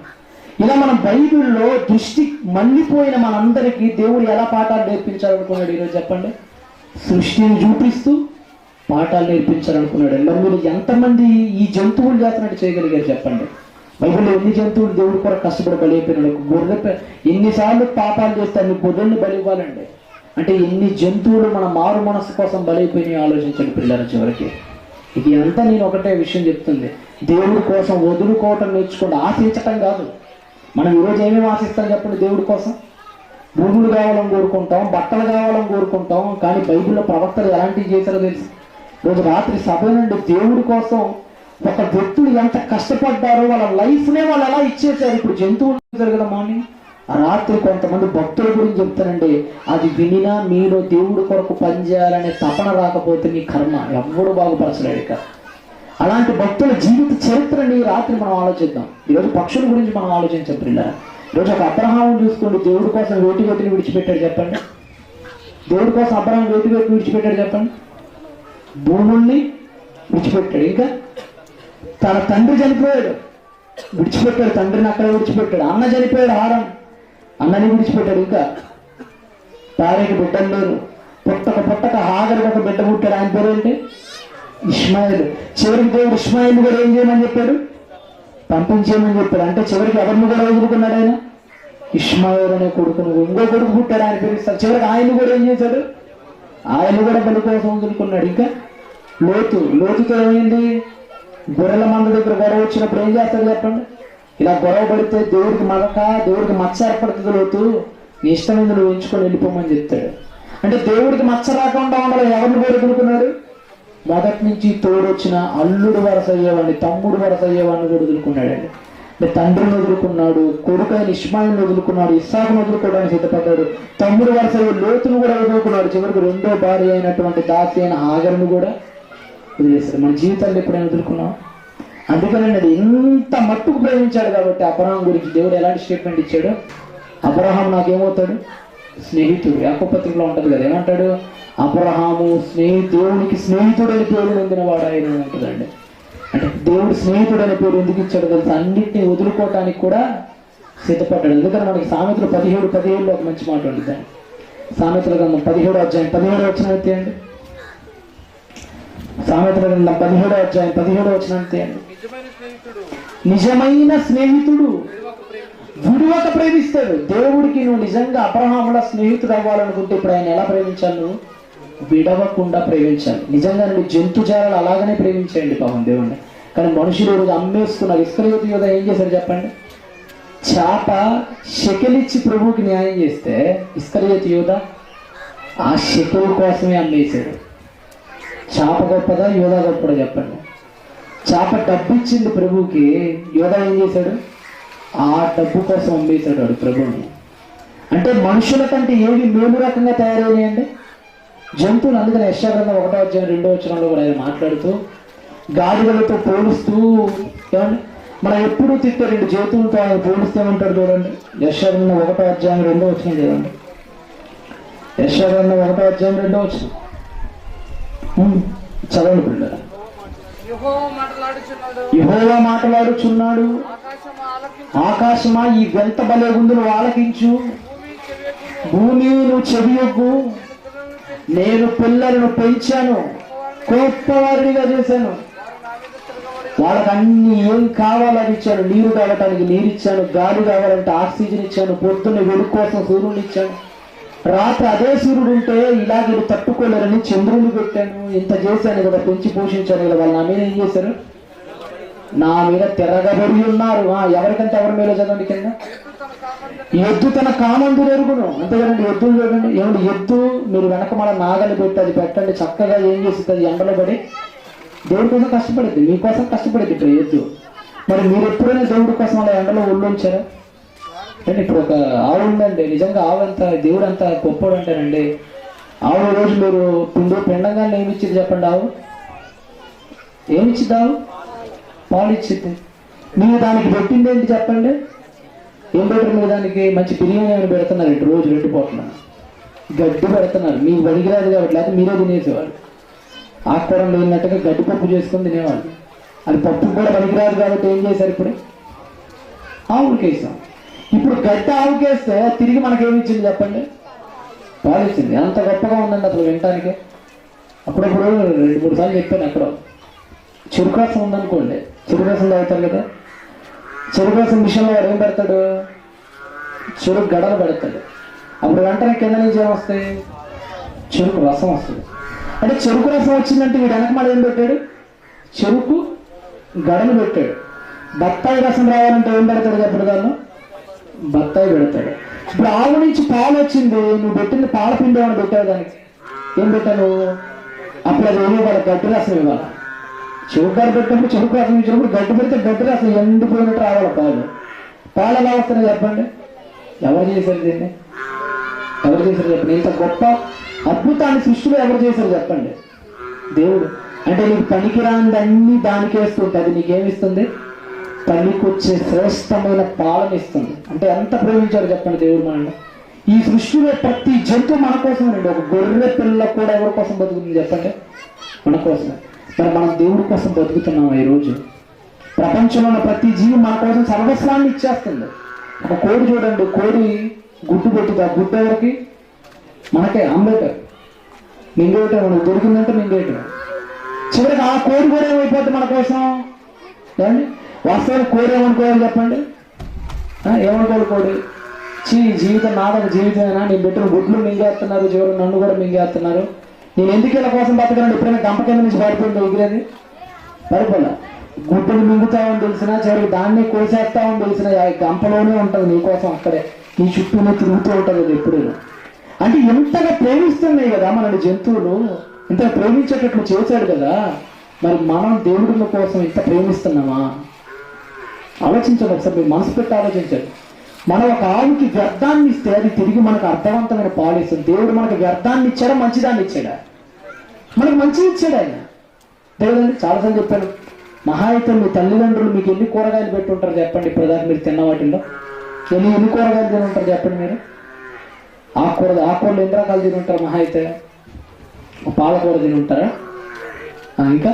ఇలా మనం బైబిల్లో దృష్టి మళ్ళీపోయిన మనందరికీ దేవుడు ఎలా పాఠాలు నేర్పించాలనుకున్నాడు ఈరోజు చెప్పండి? సృష్టిని చూపిస్తూ పాఠాలు నేర్పించాలనుకున్నాడు. మరి మీరు ఎంతమంది ఈ జంతువులు చేస్తున్నట్టు చేయగలిగారు చెప్పండి? బైబిల్లో ఎన్ని జంతువులు దేవుడి కొరకు కష్టపడి బలి అయిపోయినాడు. గొర్రె ఎన్నిసార్లు పాపాలు చేస్తారు, గొర్రెల్ని బలి ఇవ్వాలండి. అంటే ఎన్ని జంతువులు మన మారు మనసు కోసం బలైపోయినాయి ఆలోచించండి పిల్లల. చివరికి ఇది అంతా నేను ఒకటే విషయం చెప్తుంది, దేవుడి కోసం వదులుకోవటం నేర్చుకోండి. ఆశించటం కాదు. మనం ఈరోజు ఏమేమి ఆశిస్తాం చెప్పండి? దేవుడి కోసం భూములు కావాలని కోరుకుంటాం, బట్టలు కావాలని కోరుకుంటాం. కానీ బైబిల్లో ప్రవక్తలు ఎలాంటివి చేశారో తెలుసు. రోజు రాత్రి సభ నుండి దేవుడి కోసం ఒక వ్యక్తులు ఎంత కష్టపడ్డారో, వాళ్ళ లైఫ్నే వాళ్ళు ఎలా ఇచ్చేసారు. ఇప్పుడు జంతువులు కదా మార్నింగ్, ఆ రాత్రి కొంతమంది భక్తుల గురించి చెప్తానండి. అది వినినా మీలో దేవుడి కొరకు పనిచేయాలనే తపన రాకపోతే నీ కర్మ ఎవడు బాగుపరచలేడు. ఇక అలాంటి భక్తుల జీవిత చరిత్రని రాత్రి మనం ఆలోచిద్దాం. ఈరోజు పక్షుల గురించి మనం ఆలోచించాం పిల్లలు. ఈరోజు ఒక అబ్రహాం చూసుకోండి, దేవుడి కోసం వేటిని విడిచిపెట్టాడు చెప్పండి? దేవుడి కోసం అబ్రహాం వేటిని విడిచిపెట్టాడు చెప్పండి? భూముల్ని విడిచిపెట్టాడు. ఇంకా తన తండ్రి చనిపోయాడు, విడిచిపెట్టాడు. తండ్రిని అక్కడ విడిచిపెట్టాడు. అన్న చనిపోయాడు, హారం అన్నని విడిచిపెట్టాడు. ఇంకా భార్యకి బిడ్డలు లేరు. పుట్టక హాగరికి ఒక బిడ్డ పుట్టాడు. ఆయన పేరు ఏంటి? ఇష్మాయిల్. చివరికి దేవుడు ఇష్మాయిల్ కూడా ఏం చేయమని చెప్పాడు? పంపించేయమని చెప్పాడు. అంటే చివరికి ఎవరిని కూడా వదులుకున్నాడు ఆయన? ఇష్మాయిల్ అనే కొడుకును. ఇంకో కొడుకు పుట్టాడు, ఆయన పేరు ఇస్తారు. చివరికి ఆయన కూడా ఏం చేశాడు? ఆయన కూడా బలి కోసం వదులుకున్నాడు. ఇంకా లోతుతో ఏమైంది? గొర్రెల మంద దగ్గర గొడవ వచ్చినప్పుడు ఏం చేస్తాడు చెప్పండి? ఇలా గొడవ పడితే దేవుడికి మచ్చ ఏర్పడుతుంది. లోతు నీ ఇష్టమైంది నువ్వు ఎంచుకొని వెళ్ళిపోమని చెప్తాడు. అంటే దేవుడికి మచ్చ రాకుండా ఉండాలి. ఎవరిని కోరుకున్నాడు? మొదటి నుంచి తోడొచ్చిన అల్లుడు వరస అయ్యేవాడిని, తమ్ముడు వరస అయ్యేవాడిని కూడా వదులుకున్నాడండి. అంటే తండ్రిని వదులుకున్నాడు, కొడుకు అయిన ఇష్మాయిల్ని వదులుకున్నాడు, ఇస్సాకును వదులుకోవడానికి సిద్ధపడ్డాడు. తమ్ముడు వరస అయ్యే లోతును కూడా వదులుకున్నాడు. చివరికి రెండో భార్య అయినటువంటి దాసి అయిన హాగరును కూడా వదిలేశాడు. మన జీవితాన్ని ఎప్పుడైనా వదులుకున్నాం? అందుకనండి అది ఇంత మట్టుకు ప్రేమించాడు కాబట్టి అబ్రహాం గురించి దేవుడు ఎలాంటి స్టేట్మెంట్ ఇచ్చాడు? అబ్రహాం నాకేమవుతాడు? స్నేహితుడు. యాకోబు పత్రికలో ఉంటుంది కదా, ఏమంటాడు? అబ్రహాము దేవునికి స్నేహితుడు అని పేరు పొందినవాడు ఆయన ఉంటుందండి. అంటే దేవుడు స్నేహితుడు అనే పేరు ఎందుకు ఇచ్చాడు తెలుసు? అన్నింటినీ వదులుకోవటానికి కూడా సిద్ధపడ్డాడు. ఎందుకని మనకి సామెతలు 17:17 ఒక మంచి మాట ఉంటుంది. సామెతల గ్రంథం 17వ అధ్యాయం 17వ వచనం తీయండి. సామెతల గ్రంథం 17వ అధ్యాయం 17వ వచనం తీయండి. నిజమైన స్నేహితుడు విడువక ప్రేమిస్తాడు. దేవుడికి నువ్వు నిజంగా అబ్రహాముల స్నేహితుడు అవ్వాలనుకుంటే ఇప్పుడు ఆయన ఎలా ప్రేమించాలి? నువ్వు విడవకుండా ప్రేమించాలి. నిజంగా నువ్వు జంతుజాలాలు అలాగనే ప్రేమించేయండి పాపం దేవుణ్ణి. కానీ మనుషులు ఈరోజు అమ్మేసుకున్నారు. ఇస్కరియోతు యోధ ఏం చేశాడు చెప్పండి? చేప షెకెలిచ్చి ప్రభువుకి న్యాయం చేస్తే ఇస్కరియోతు యోధ ఆ షెకెల్ కోసమే అమ్మేశాడు. చేప గొప్పదా యోధ గొప్పదా చెప్పండి? చేప డబ్బు ఇచ్చింది ప్రభువుకి, యోధ ఏం చేశాడు? ఆ డబ్బు కోసం అమ్మేశాడు వాడు ప్రభువుని. అంటే మనుషుల కంటే ఏవి మేలు రకంగా తయారయ్యాయండి? జంతువులు. అందుకని యెషయా గ్రంథం 1:2 కూడా ఆయన మాట్లాడుతూ గాడిదలతో పోలుస్తూ ఏమండి మనం ఎప్పుడు తిట్టే 2 జంతువులతో ఆయన పోలిస్తే ఉంటాడు చూడండి. యెషయా గ్రంథం 1:2 చూడండి. యెషయా గ్రంథం 1:2 చదవండి పిల్లలు. యెహోవా మాట్లాడుచున్నాడు, ఆకాశమా ఈ వింత బలే గుందులు ఆలకించు, భూమి నువ్వు చెవియొగ్గు. నేను పిల్లలను పెంచాను, గొప్పవారిగా చేశాను. వాళ్ళకి అన్ని ఏం కావాలో అది ఇచ్చాను. నీరు కావటానికి నీరు ఇచ్చాను, గాలి కావాలంటే ఆక్సిజన్ ఇచ్చాను, పొద్దున్న వెలుగు కోసం సూర్యుని ఇచ్చాను, రాత్రి అదే సూర్యుడు ఉంటే ఇలాగే తట్టుకోలేరని చంద్రుని పెట్టాను. ఇంత చేశాను కదా, పెంచి పోషించాను కదా. వాళ్ళు నా మీద ఏం చేశారు? నా మీద తిరగబడి ఉన్నారు. ఎవరికంటే ఎవరి మీద చదవండి కింద. ఎద్దు తన కామందు ఎరుగును. అంతేకాదండి, ఎద్దులు చూడండి. ఏమంటే ఎద్దు మీరు వెనక మన నాగలి పెట్టి అది పెట్టండి, చక్కగా ఏం చేస్తుంది? ఎండలో పడి దేవుడి కోసం కష్టపడుద్ది, మీకోసం కష్టపడుద్ది ఇప్పుడు ఎద్దు. మరి మీరు ఎప్పుడైనా దేవుడి కోసం అలా ఎండలో ఒళ్ళొంచారా? అంటే ఇప్పుడు ఒక ఆవు ఉందండి, నిజంగా ఆవు అంతా దేవుడు అంతా గొప్పడు అంటారండి. ఆవు రోజు మీరు పిండంగా ఏమిచ్చింది చెప్పండి? ఆవు ఏమిచ్చింది? ఆవు పాలు ఇచ్చింది. మీరు దానికి పెట్టింది ఏంటి చెప్పండి? ఏం పెట్టరు మీరు దానికి? మంచి బిర్యానీ అని పెడుతున్నారు ఇటు రోజు 2 పూటల గడ్డి పెడుతున్నారు. మీకు పనికిరాదు కాబట్టి, లేకపోతే మీరే తినేసేవాళ్ళు. ఆకుకూరలు లేనట్టుగా గడ్డి పప్పు చేసుకొని తినేవాళ్ళు. అది పప్పు కూడా పనికిరాదు కాబట్టి ఏం చేశారు? ఇప్పుడు ఆవుకేసాం. ఇప్పుడు గడ్డి ఆవుకేస్తే తిరిగి మనకేమిచ్చింది చెప్పండి? పాలు ఇచ్చింది. ఎంత గొప్పగా ఉందండి అసలు వినటానికి. అప్పుడప్పుడు 2-3 సార్లు చెప్పాను. ఎక్కడ చెరుకు రసం ఉందనుకోండి, చెరుకు రసం తాగుతారు కదా. చెరుకు రసం మిషన్లో వాడు ఏం పెడతాడు? చెరుకు గడలు పెడతాడు. అప్పుడు వెంటనే కింద నుంచి ఏమొస్తాయి? చెరుకు రసం వస్తుంది. అంటే చెరుకు రసం వచ్చిందంటే వీడు వెనకమాల ఏం పెట్టాడు? చెరుకు గడలు పెట్టాడు. బత్తాయి రసం రావాలంటే ఏం పెడతాడు చెప్పడు? దాన్ని బత్తాయి పెడతాడు. ఇప్పుడు ఆవు నుంచి పాలు వచ్చింది, నువ్వు పెట్టింది పాల పిండి ఏమైనా పెట్టావు దానికి? ఏం పెట్టాను? అప్పుడు అది ఏమి ఇవ్వాలి? గడ్డి రసం ఇవ్వాలి. చెరుకు గడ పెట్టినప్పుడు చెరుకు రసం ఇచ్చినప్పుడు గడ్డి పెడితే గడ్డి రసం ఎండిపోయినట్టు రావాలి. పాలు ఎలా వస్తున్నాయి చెప్పండి? ఎవరు చేశారు దీన్ని? ఎవరు చేశారు చెప్పండి? ఇంత గొప్ప అద్భుతాన్ని సృష్టిలో ఎవరు చేశారు చెప్పండి? దేవుడు. అంటే నీకు పనికిరాంది అన్ని దానికి వేస్తుంటే అది నీకేమిస్తుంది? పనికొచ్చే శ్రేష్టమైన పాలన ఇస్తుంది. అంటే ఎంత ప్రేమించారు చెప్పండి దేవుడు మనల్ని. ఈ సృష్టిలో ప్రతి జంతువు మన కోసమేనండి. ఒక గొర్రె పిల్ల కూడా ఎవరి కోసం బతుకుతుంది చెప్పండి? మన కోసమే. మరి మనం దేవుడి కోసం బతుకుతున్నాం. ఈరోజు ప్రపంచంలో ఉన్న ప్రతి జీవి మన కోసం సర్వస్వాన్ని ఇచ్చేస్తుంది. ఒక కోడి చూడండి, కోడి గుడ్డు పెట్టుతుంది. ఆ గుడ్డు ఎవరికి? మనకే. ఆమ్లెట్ మింగేయటం, మనకు దొరికిందంటే మింగేయటం. చివరికి ఆ కోడి కూడా ఏమైపోతుంది మన కోసం? ఏమండి వాస్తవానికి కోడి ఏమనుకోవాలి చెప్పండి? ఏమనుకోవాలి కోడి? జీవితం నాదొక జీవితమేనా? నేను పెట్టిన గుడ్లు మింగేస్తున్నారు, చివరి నన్ను కూడా మింగేస్తున్నారు. నేను ఎందుకు ఇలా కోసం బతకనండి? ఎప్పుడైనా గంప కింద నుంచి పడిపోయింది ఎగిరేది? పడిపోలే. గుడ్డలు మింగుతామని తెలిసినా చివరికి దాన్ని కోసేస్తామని తెలిసినా గంపలోనే ఉంటుంది నీకోసం. అక్కడే నీ చుట్టూనే తిరుగుతూ ఉంటుంది అది ఎప్పుడు. అంటే ఇంతగా ప్రేమిస్తున్నాయి కదా మనల్ని జంతువులు, ఇంతగా ప్రేమించేటట్లు చేశాడు కదా. మరి మనం దేవుడి కోసం ఇంత ప్రేమిస్తున్నామా? ఆలోచించండి ఒకసారి, మీరు మనసు పెట్టి ఆలోచించండి. మనం ఒక ఆవుకి వ్యర్థాన్ని ఇస్తే అది తిరిగి మనకు అర్థవంతమైన పాలు ఇస్తుంది. దేవుడు మనకు వ్యర్థాన్ని ఇచ్చాడా మంచిదాన్ని ఇచ్చాడా? మనకు మంచిగా ఇచ్చాడు ఆయన. దేవుడండి చాలాసార్లు చెప్పాను, మహా అయితే మీ తల్లిదండ్రులు మీకు ఎన్ని కూరగాయలు పెట్టి ఉంటారు చెప్పండి? ఇప్పుడు దాకా మీరు తిన్న వాటిల్లో ఎన్ని కూరగాయలు తిని ఉంటారు చెప్పండి? మీరు ఆకుకూరలు ఎన్ని రకాలు తిని ఉంటారు? మహా అయితే ఒక పాలకూర తిని ఉంటారా? ఇంకా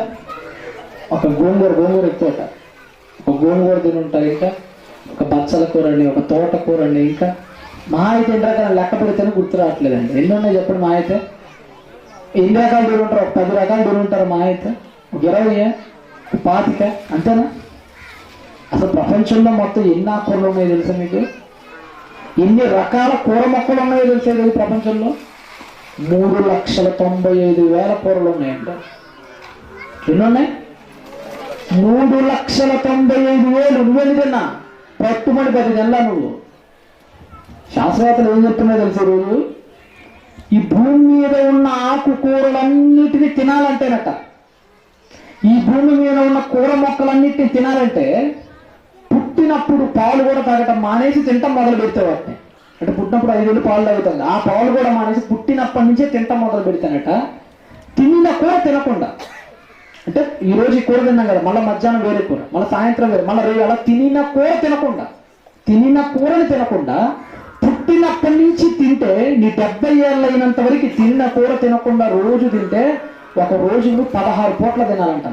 ఒక గోంగూర ఎక్కువ, ఒక గోంగూర తిని ఉంటారు. ఇంకా ఒక బచ్చల కూర అండి, ఒక తోటకూర అండి. ఇంకా మహా అయితే ఎన్ని రకాలు లెక్క పెడితేనే గుర్తు రావట్లేదండి. ఎన్ని ఉన్నాయి చెప్పండి? మహా అయితే ఎన్ని రకాలు తిని ఉంటారు? ఒక 10 రకాలు తిని ఉంటారు మహా అయితే. ఒక 20, 25 అంతేనా? అసలు ప్రపంచంలో మొత్తం ఎన్ని ఆకుకూరలు ఉన్నాయో తెలుసా మీకు? ఎన్ని రకాల కూర మొక్కలు ఉన్నాయో తెలుసా ఈ ప్రపంచంలో? 3,95,000 కూరలు ఉన్నాయంట. ఎన్ని ఉన్నాయి? 3,95,000. నువ్వేది తిన్నా పట్టుమని 10 నెలల నువ్వు. శాస్త్రవేత్తలు ఏం చెప్తున్నా తెలుసు రోజు, ఈ భూమి మీద ఉన్న ఆకుకూరలన్నిటినీ తినాలంటేనట, ఈ భూమి మీద ఉన్న కూర మొక్కలన్నిటిని తినాలంటే పుట్టినప్పుడు పాలు కూడా తాగటం మానేసి తింటాం మొదలు పెడితే వాటిని. అంటే పుట్టినప్పుడు 5 వేలు పాలు తాగుతుంది, ఆ పాలు కూడా మానేసి పుట్టినప్పటి నుంచే తింటాం మొదలు పెడతానట. తిన్న కూర తినకుండా, అంటే ఈరోజు ఈ కూర తిన్నాం కదా, మళ్ళీ మధ్యాహ్నం వేరే కూర, మళ్ళీ సాయంత్రం వేరే, మళ్ళీ రేపు అలా తినిన కూర తినకుండా, తినిన కూరని తినకుండా పుట్టినప్పటి నుంచి తింటే నీ 70 ఏళ్ళు అయినంత వరకు తిన్న కూర తినకుండా రోజు తింటే ఒక రోజు 16 పూట్ల తినాలంట.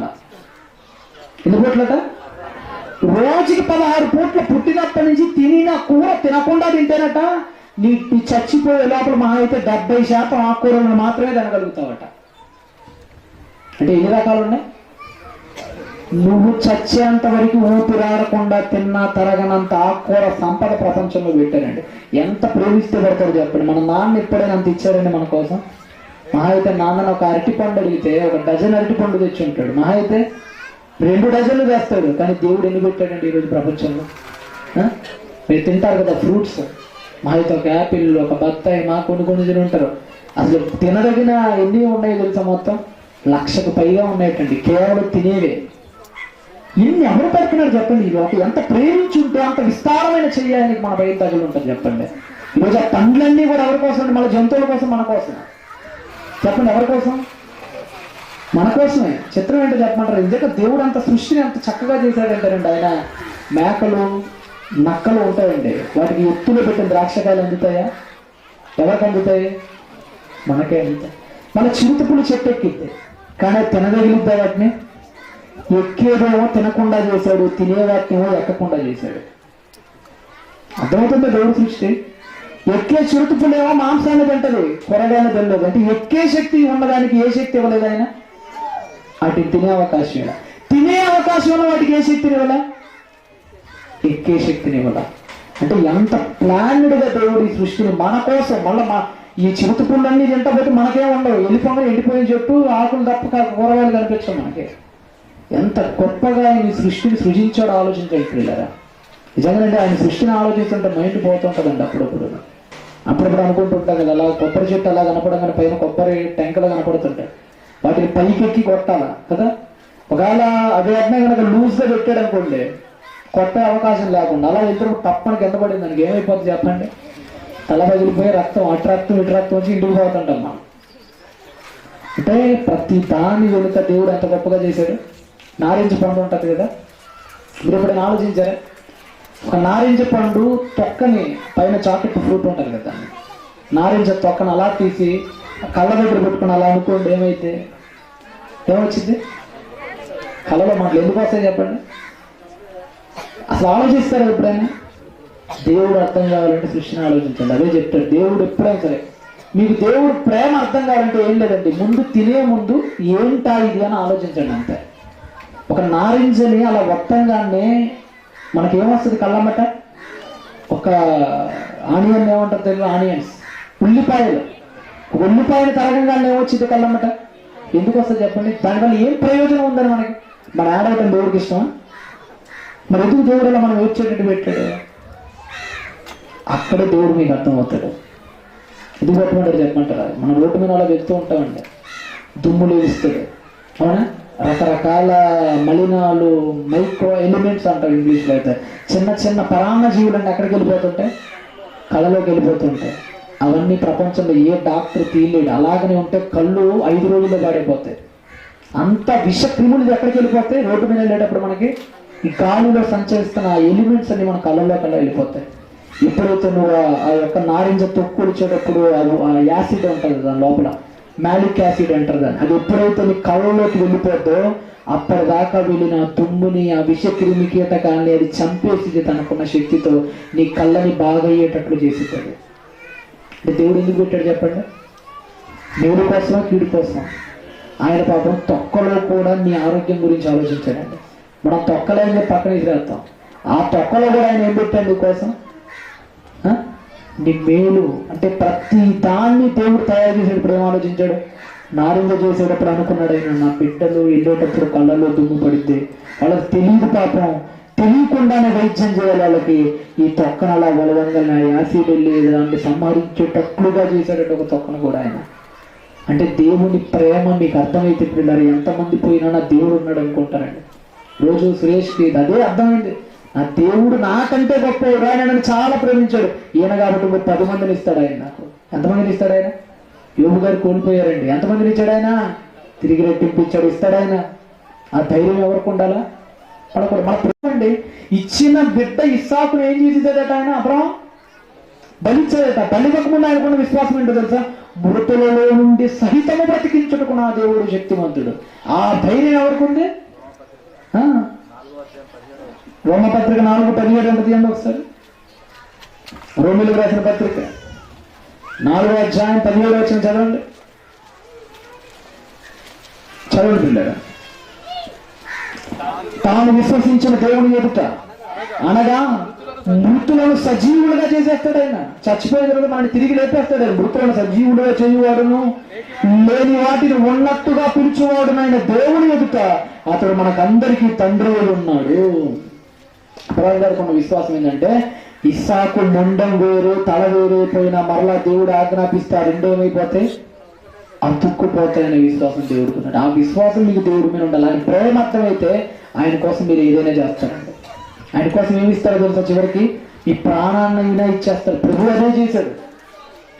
ఎన్ని పూట్లట? రోజుకి 16 పూట్ల పుట్టినప్పటి నుంచి తినిన కూర తినకుండా తింటేనట నీ చచ్చిపోయే లోపల మహా అయితే 70% ఆకుకూరలను మాత్రమే తినగలుగుతావట. అంటే ఎన్ని రకాలు ఉన్నాయి? నువ్వు చచ్చేంత వరకు ఊపిరాడకుండా తిన్నా తరగనంత ఆకుకూర సంపద ప్రపంచంలో పెట్టారండి. ఎంత ప్రేమిస్తే పడతారు చెప్పండి. మన నాన్న ఎప్పుడైనా అంత ఇచ్చారండి మన కోసం? మహా అయితే నాన్నను ఒక అరటిపండు అడిగితే 1 డజన్ అరటిపండు తెచ్చి ఉంటాడు, మహా అయితే 2 డజన్లు వేస్తాడు. కానీ దేవుడు ఎన్ని పెట్టాడండి ఈరోజు ప్రపంచంలో? మీరు తింటారు కదా ఫ్రూట్స్, మహా అయితే ఒక యాపిల్, ఒక బత్తాయి, కొన్ని తిని ఉంటారు. అసలు తినదగిన ఎన్ని ఉన్నాయో తెలుసా? మొత్తం 1,00,000కు పైగా ఉన్నాయటండి కేవలం తినేవే. ఇన్ని ఎవరు పెడుతున్నారు చెప్పండి? ఈ లోపల ఎంత ప్రేమించుంటే అంత విస్తారమైన చేయడానికి మన బయట తగిలి ఉంటుంది చెప్పండి. ఈరోజు ఆ పండ్లన్నీ కూడా ఎవరి కోసం అండి? మన జంతువుల కోసం, మన కోసం. చెప్పండి, ఎవరి కోసం? మన కోసమే. చిత్రం ఏంటో చెప్పమంటారు? ఇందాక దేవుడు అంత సృష్టిని అంత చక్కగా చేశాడంటారండి. ఆయన మేకలు, నక్కలు ఉంటాయండి, వాటికి ఎత్తులో పెట్టిన ద్రాక్షకాయలు అందుతాయా? ఎవరికి అందుతాయి? మనకే అందుతాయి. మన చింతపులు చెట్టు ఎక్కిద్ది, కానీ తినగలిగిద్దా వాటిని? ఎక్కేదేమో తినకుండా చేశాడు, తినే వాటినేమో ఎక్కకుండా చేశాడు. అర్థమవుతుందా దేవుడు సృష్టి? ఎక్కే చిరుతుపులేమో మాంసాన్ని తింటది, కొరగానే తినలేదు. అంటే ఎక్కే శక్తి ఉన్నదానికి ఏ శక్తి ఇవ్వలేదు ఆయన? వాటికి తినే అవకాశం ఇవ్వాల. తినే అవకాశం ఉన్న వాటికి ఏ శక్తిని ఇవ్వాల? ఎక్కే శక్తిని ఇవ్వాల. అంటే ఎంత ప్లాన్డ్గా దేవుడు ఈ సృష్టిని మన కోసం, మళ్ళీ ఈ చిరుతుపుళ్ళన్నీ తింటబట్టి మనకేం ఉండవు. వెళ్ళిపోగా ఎండిపోయిన చెట్టు, ఆకులు తప్ప కూరగాయలు కనిపించవు మనకి. ఎంత గొప్పగా ఆయన ఈ సృష్టిని సృజించాడో ఆలోచించాడు పిల్లరా. నిజంగానంటే ఆయన సృష్టిని ఆలోచిస్తుంటే మైండ్ పోతుంటుందండి. అప్పుడప్పుడు అనుకుంటుంటాం కదా, అలా కొబ్బరి చెట్టు అలా కనపడగానే పైన కొబ్బరి టెంకలు కనపడుతుంటాయి, వాటిని పైకెక్కి కొట్టాలా కదా. ఒకవేళ అదే అట్నే కనుక లూజ్గా పెట్టాడు అనుకోండి, కొట్టే అవకాశం లేకుండా అలా ఇద్దరు తప్పని కింద పడింది, దానికి ఏమైపోతుంది చెప్పండి? తల పగిలిపోయి రక్తం, అటు రక్తం ఇటు రక్తం వచ్చి ఇంటికి పోతుంటాం మనం. అంటే ప్రతి దాని వెనుక దేవుడు ఎంత గొప్పగా చేశాడు. నారింజ పండు ఉంటుంది కదా, మీరు ఎప్పుడైనా ఆలోచించారా? ఒక నారింజ పండు తొక్కని, పైన చాకెట్ ఫ్రూట్ ఉంటుంది కదా, నారింజ తొక్కను అలా తీసి కళ్ళ దగ్గర పెట్టుకుని అలా అనుకోండి, ఏమొచ్చింది? కళ్ళలో మాటలు ఎందుకు వస్తాయి చెప్పండి? అసలు ఆలోచిస్తారు ఎప్పుడైనా? దేవుడు అర్థం కావాలంటే సృష్టిని ఆలోచించండి. అదే చెప్తాడు దేవుడు ఎప్పుడైనా సరే. మీకు దేవుడు ప్రేమ అర్థం కావాలంటే ఏం లేదండి, ముందు తినే ముందు ఏంటా ఇది అని ఆలోచించండి అంతే. ఒక నారింజని అలా వట్టంగానే మనకేమొస్తుంది కళ్ళమ్మట? ఒక ఆనియన్ ఏమంటారు తెలుగు? ఆనియన్స్, ఉల్లిపాయలు తరగంగానే ఏమొచ్చింది కళ్ళమ్మట? ఎందుకు వస్తుంది చెప్పండి? దానివల్ల ఏం ప్రయోజనం ఉందని మనకి? మన ఆడవటం దేవుడికి ఇష్టం. మరి ఎందుకు దేవుడు అలా మనం ఏడ్చేటట్టు పెట్టాడు? అక్కడే దేవుడు మీకు అర్థమవుతాడు. ఎందుకు పెట్టమంటారు చెప్పమంటారా? మనం రోడ్డు మీద అలా వెళ్తూ ఉంటామండి, దుమ్ములు వేస్తాడు, అవునా? రకరకాల మలినాలు, మైక్రో ఎలిమెంట్స్ అంటారు ఇంగ్లీష్లో అయితే, చిన్న పరాన్న జీవులన్నీ ఎక్కడికి వెళ్ళిపోతుంటాయి? కళ్ళలోకి వెళ్ళిపోతుంటాయి. అవన్నీ ప్రపంచంలో ఏ డాక్టర్ తీయలేడు. అలాగనే ఉంటే కళ్ళు 5 రోజుల్లో పాడైపోతాయి. అంత విష క్రిములు ఎక్కడికి వెళ్ళిపోతాయి? రోడ్డు మీద వెళ్ళేటప్పుడు మనకి ఈ గాలిలో సంచరిస్తున్న ఆ ఎలిమెంట్స్ అన్ని మన కళ్ళలో వెళ్ళిపోతాయి. ఎప్పుడైతే నువ్వు ఆ యొక్క నారింజ తొక్కు వచ్చేటప్పుడు ఆ యాసిడ్ ఉంటుంది దాని లోపల, మ్యాలిక్ యాసిడ్ అంటారు దాన్ని, అది ఎప్పుడైతే నీ కళ్ళలోకి వెళ్ళిపోద్దో అప్పటిదాకా వెళ్ళిన తుమ్ముని, ఆ విషక్రిమి కీటకాన్ని అది చంపేసి తనకున్న శక్తితో నీ కళ్ళని బాగా అయ్యేటట్లు చేసేటాడు. అంటే దేవుడు ఎందుకు పెట్టాడు చెప్పండి? దేవుడి కోసమా, కీడి కోసమా? ఆయన పాపం తొక్కలో కూడా నీ ఆరోగ్యం గురించి ఆలోచించాడండి. మనం తొక్కలేని పక్కన విసిరేస్తాం, ఆ తొక్కలో కూడా ఆయన ఏం పెట్టాడు నీకోసం? నీ మేలు అంటే ప్రతి దాన్ని దేవుడు తయారు చేసేటప్పుడు ఏం ఆలోచించాడు? నారింజ చేసేటప్పుడు అనుకున్నాడు ఆయన, నా బిడ్డలు వెళ్ళేటప్పుడు కళ్ళల్లో దుమ్ము పడితే వాళ్ళకి తెలియదు, పాపం తెలియకుండానే వైద్యం చేయాలి వాళ్ళకి, ఈ తొక్కను అలా బలవంగా యాసిడ్ వెళ్ళి దాన్ని సంహరించేటట్లుగా చేశాడట ఒక తొక్కను కూడా ఆయన. అంటే దేవుని ప్రేమ మీకు అర్థమైతే పిల్లలు ఎంతమంది పోయినా నా దేవుడు ఉన్నాడు అనుకుంటారండి. రోజు సురేష్కి అదే అర్థమైంది, నా దేవుడు నాకంటే గొప్ప ఆయన నన్ను చాలా ప్రేమించాడు, ఈయన కాబట్టి 10 మందిని ఇస్తాడు ఆయన నాకు. ఎంతమందిని ఇస్తాడు ఆయన? యోబు గారు కోల్పోయారండి, ఎంతమందిని ఇచ్చాడు ఆయన? తిరిగి రెట్టింపిచ్చాడు, ఇస్తాడు ఆయన. ఆ ధైర్యం ఎవరికి ఉండాలా? పడకూడదు. మన ప్రేమండి ఇచ్చిన బిడ్డ ఇస్సాకును ఏం చేసేదట ఆయన? అబ్రహాం బలిచ్చాడట. బలివ్వకముందు ఆయనకున్న విశ్వాసం ఏంటో తెలుసా? మృతులలో నుండి సహితము బ్రతికించుటకు నా దేవుడు శక్తిమంతుడు. ఆ ధైర్యం ఎవరికి ఉంది? రోమపత్రిక 4:17 ఎంత తీయండి ఒకసారి. రోమిలకు రాసిన పత్రిక 4వ అధ్యాయం 17 వచ్చిన చదవండి. చదవండి పిల్లగా. తాను విశ్వసించిన దేవుని ఎదుట అనగా మృతులను సజీవులుగా చేసేస్తాడు ఆయన. చచ్చిపోయిన తర్వాత మనల్ని తిరిగి లేపేస్తాడు ఆయన. మృతులను సజీవులుగా చేయువాడును, లేని వాటిని ఉన్నట్టుగా పిలుచువాడు ఆయన దేవుని ఎదుట అతడు మనకందరికీ తండ్రి ఉన్నాడు. గారికి ఉన్న విశ్వాసం ఏంటంటే ఇస్సాకు మొండం వేరు తల వేరైపోయినా మరలా దేవుడు ఆజ్ఞాపిస్తే ఆ రెండేమైపోతాయి? అతుక్కుపోతాయనే విశ్వాసం దేవుడుకున్నాడు. ఆ విశ్వాసం మీకు దేవుడి మీద ఉండాలి. ఆయన ప్రేమ అర్థమైతే ఆయన కోసం మీరు ఏదైనా చేస్తారండి. ఆయన కోసం ఏమి ఇస్తారో తెలుసా? చివరికి ఈ ప్రాణాన్నైనా ఇచ్చేస్తారు. ప్రభు అదే చేశాడు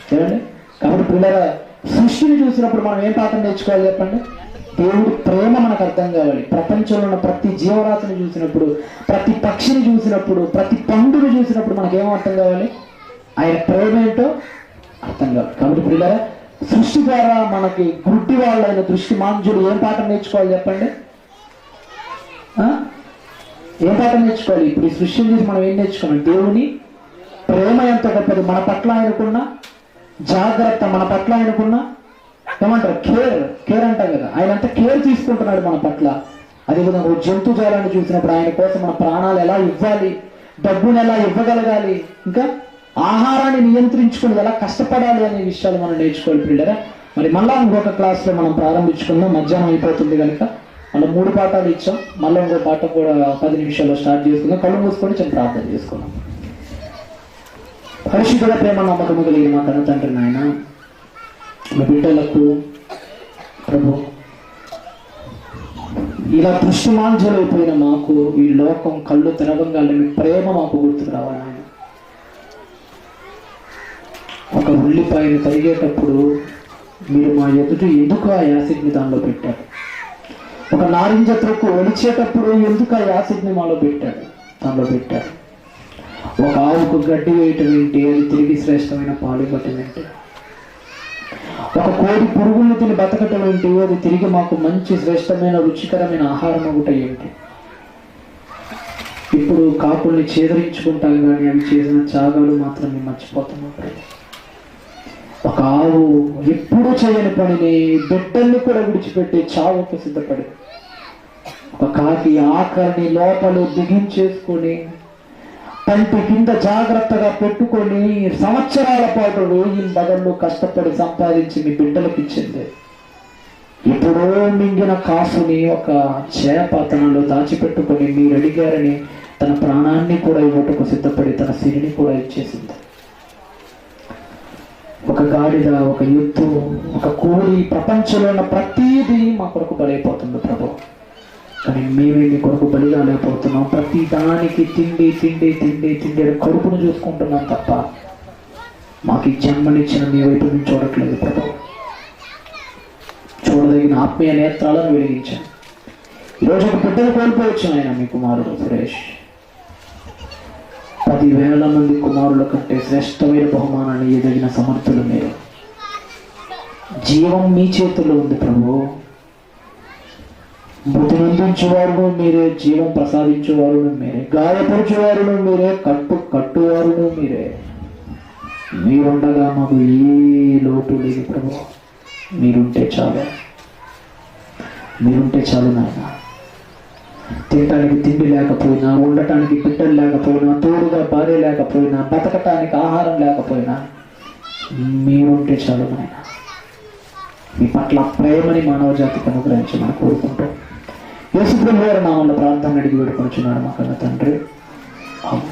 చూడండి. కాబట్టి పిల్లల సృష్టిని చూసినప్పుడు మనం ఏం పాఠం నేర్చుకోవాలి చెప్పండి? దేవుడి ప్రేమ మనకు అర్థం కావాలి. ప్రపంచంలో ఉన్న ప్రతి జీవరాశిని చూసినప్పుడు, ప్రతి పక్షిని చూసినప్పుడు, ప్రతి పండుని చూసినప్పుడు మనకేమో అర్థం కావాలి? ఆయన ప్రేమ ఏంటో అర్థం కావాలి. కాబట్టి పిల్లల సృష్టి ద్వారా మనకి గుడ్డి వాళ్ళైన దృష్టి మాంజులు ఏం పాఠం నేర్చుకోవాలి చెప్పండి? ఏం పాఠం నేర్చుకోవాలి? ఇప్పుడు ఈ సృష్టిని చూసి మనం ఏం నేర్చుకోవాలి? దేవుని ప్రేమ ఎంత గొప్పది, మన పట్ల ఆయనకున్న జాగ్రత్త, మన పట్ల ఆయనకున్న ఏమంటారు కేర్ అంటాం కదా, ఆయన అంతా కేర్ తీసుకుంటున్నాడు మన పట్ల. అదేవిధంగా ఒక జంతుజాలాన్ని చూసినప్పుడు ఆయన కోసం మన ప్రాణాలు ఎలా ఇవ్వాలి, డబ్బును ఎలా ఇవ్వగలగాలి, ఇంకా ఆహారాన్ని నియంత్రించుకుని ఎలా కష్టపడాలి అనే విషయాలు మనం నేర్చుకోవాలి పిల్లరా. మరి మళ్ళా ఇంకొక క్లాస్లో మనం ప్రారంభించుకుందాం. మధ్యాహ్నం అయిపోతుంది కనుక మనం 3 పాఠాలు ఇచ్చాం. మళ్ళీ ఇంకో పాఠం కూడా 10 నిమిషాల్లో స్టార్ట్ చేసుకుందాం. కళ్ళు మూసుకొని చిన్న ప్రార్థన చేసుకుందాం. పరిశుద్ధుల ప్రేమ నమ్మకము కలిగిన మా కన్న తండ్రి నాయన, మీ బిడ్డలకు ప్రభు ఇలా దృష్టిమాంజలైపోయిన మాకు ఈ లోకం కళ్ళు తెరవంగానే మీ ప్రేమ మాకు గుర్తుకు రావాలి ఆయన. ఒక ఉల్లిపాయను తరిగేటప్పుడు మీరు మా ఎదుట ఎందుకు ఆ యాసిడ్ని దానిలో పెట్టారు? ఒక నారింజ త్రొక్కు ఒలిచేటప్పుడు ఎందుకు ఆ యాసిడ్ని మాలో దానిలో పెట్టారు? ఒక ఆవుకు గడ్డి వేయటం ఏంటి? అది తిరిగి శ్రేష్టమైన పాలు ఇవ్వటం ఏంటి? ఒక కోడి పురుగుల్ని తిని బతకటం ఏంటి? అది తిరిగి మాకు మంచి శ్రేష్టమైన రుచికరమైన ఆహారం ఒకటి ఏంటి? ఇప్పుడు కాకుల్ని చేదరించుకుంటాం కానీ అవి చేసిన త్యాగాలు మాత్రం మేము మర్చిపోతున్నాం. ఒక ఆవు ఎప్పుడూ చేయని పనిని బిడ్డల్ని కూడా విడిచిపెట్టి చావుకు సిద్ధపడి, ఒక కాకి ఆకలిని లోపల బిగించేసుకొని పంటి కింద జాగ్రత్తగా పెట్టుకొని సంవత్సరాల పాటు రోజు బదులు కష్టపడి సంపాదించి మీ బిడ్డలకు ఇచ్చింది. ఎప్పుడో మింగిన కాసుని ఒక చేపతనంలో దాచిపెట్టుకొని మీరు అడిగారని తన ప్రాణాన్ని కూడా ఇవ్వటకు సిద్ధపడి తన సిరిని కూడా ఇచ్చేసింది. ఒక గాడిద, ఒక ఎత్తు, ఒక కోడి, ప్రపంచంలో ఉన్న ప్రతీది మా కొరకు బలైపోతుంది ప్రభు. కానీ మేమే మీ కొరకు బలిగా లేకపోతున్నాం. ప్రతి దానికి తిండి తిండి తిండి తిండి కడుపును చూసుకుంటున్నాం తప్ప మాకు ఈ జన్మనిచ్చిన మీ వైపు మేము చూడట్లేదు ప్రభు. చూడదగిన ఆత్మీయ నేత్రాలను వెలిగించాను. ఈరోజు ఒక బిడ్డను కోల్పోవచ్చు ఆయన, మీ కుమారుడు సురేష్. 10,000 మంది కుమారుల కంటే శ్రేష్టమైన బహుమానాన్ని ఎదగిన సమర్థులు మీరు. జీవం మీ చేతుల్లో ఉంది ప్రభు. మృతినందించేవారును మీరే, జీవం ప్రసాదించేవారును మీరే, గాయపరిచేవారును మీరే, కట్టువారును మీరే. మీరుండగా మాకు ఏ లోటు లేదు ప్రభు. మీరుంటే చాలు నాయన. తినటానికి తిండి లేకపోయినా, ఉండటానికి బిడ్డలు లేకపోయినా, తోడుగా భార్య లేకపోయినా, బతకటానికి ఆహారం లేకపోయినా మీరుంటే చాలు నాయన. మీ పట్ల ప్రేమని మానవ జాతికి అనుగ్రహించమని కోరుకుంటాం. యేసు ప్రభువు వారి నామములో ప్రార్థన అడిగి వేడుకొనుచున్నాడు మా కన్న తండ్రి. ఆమేన్.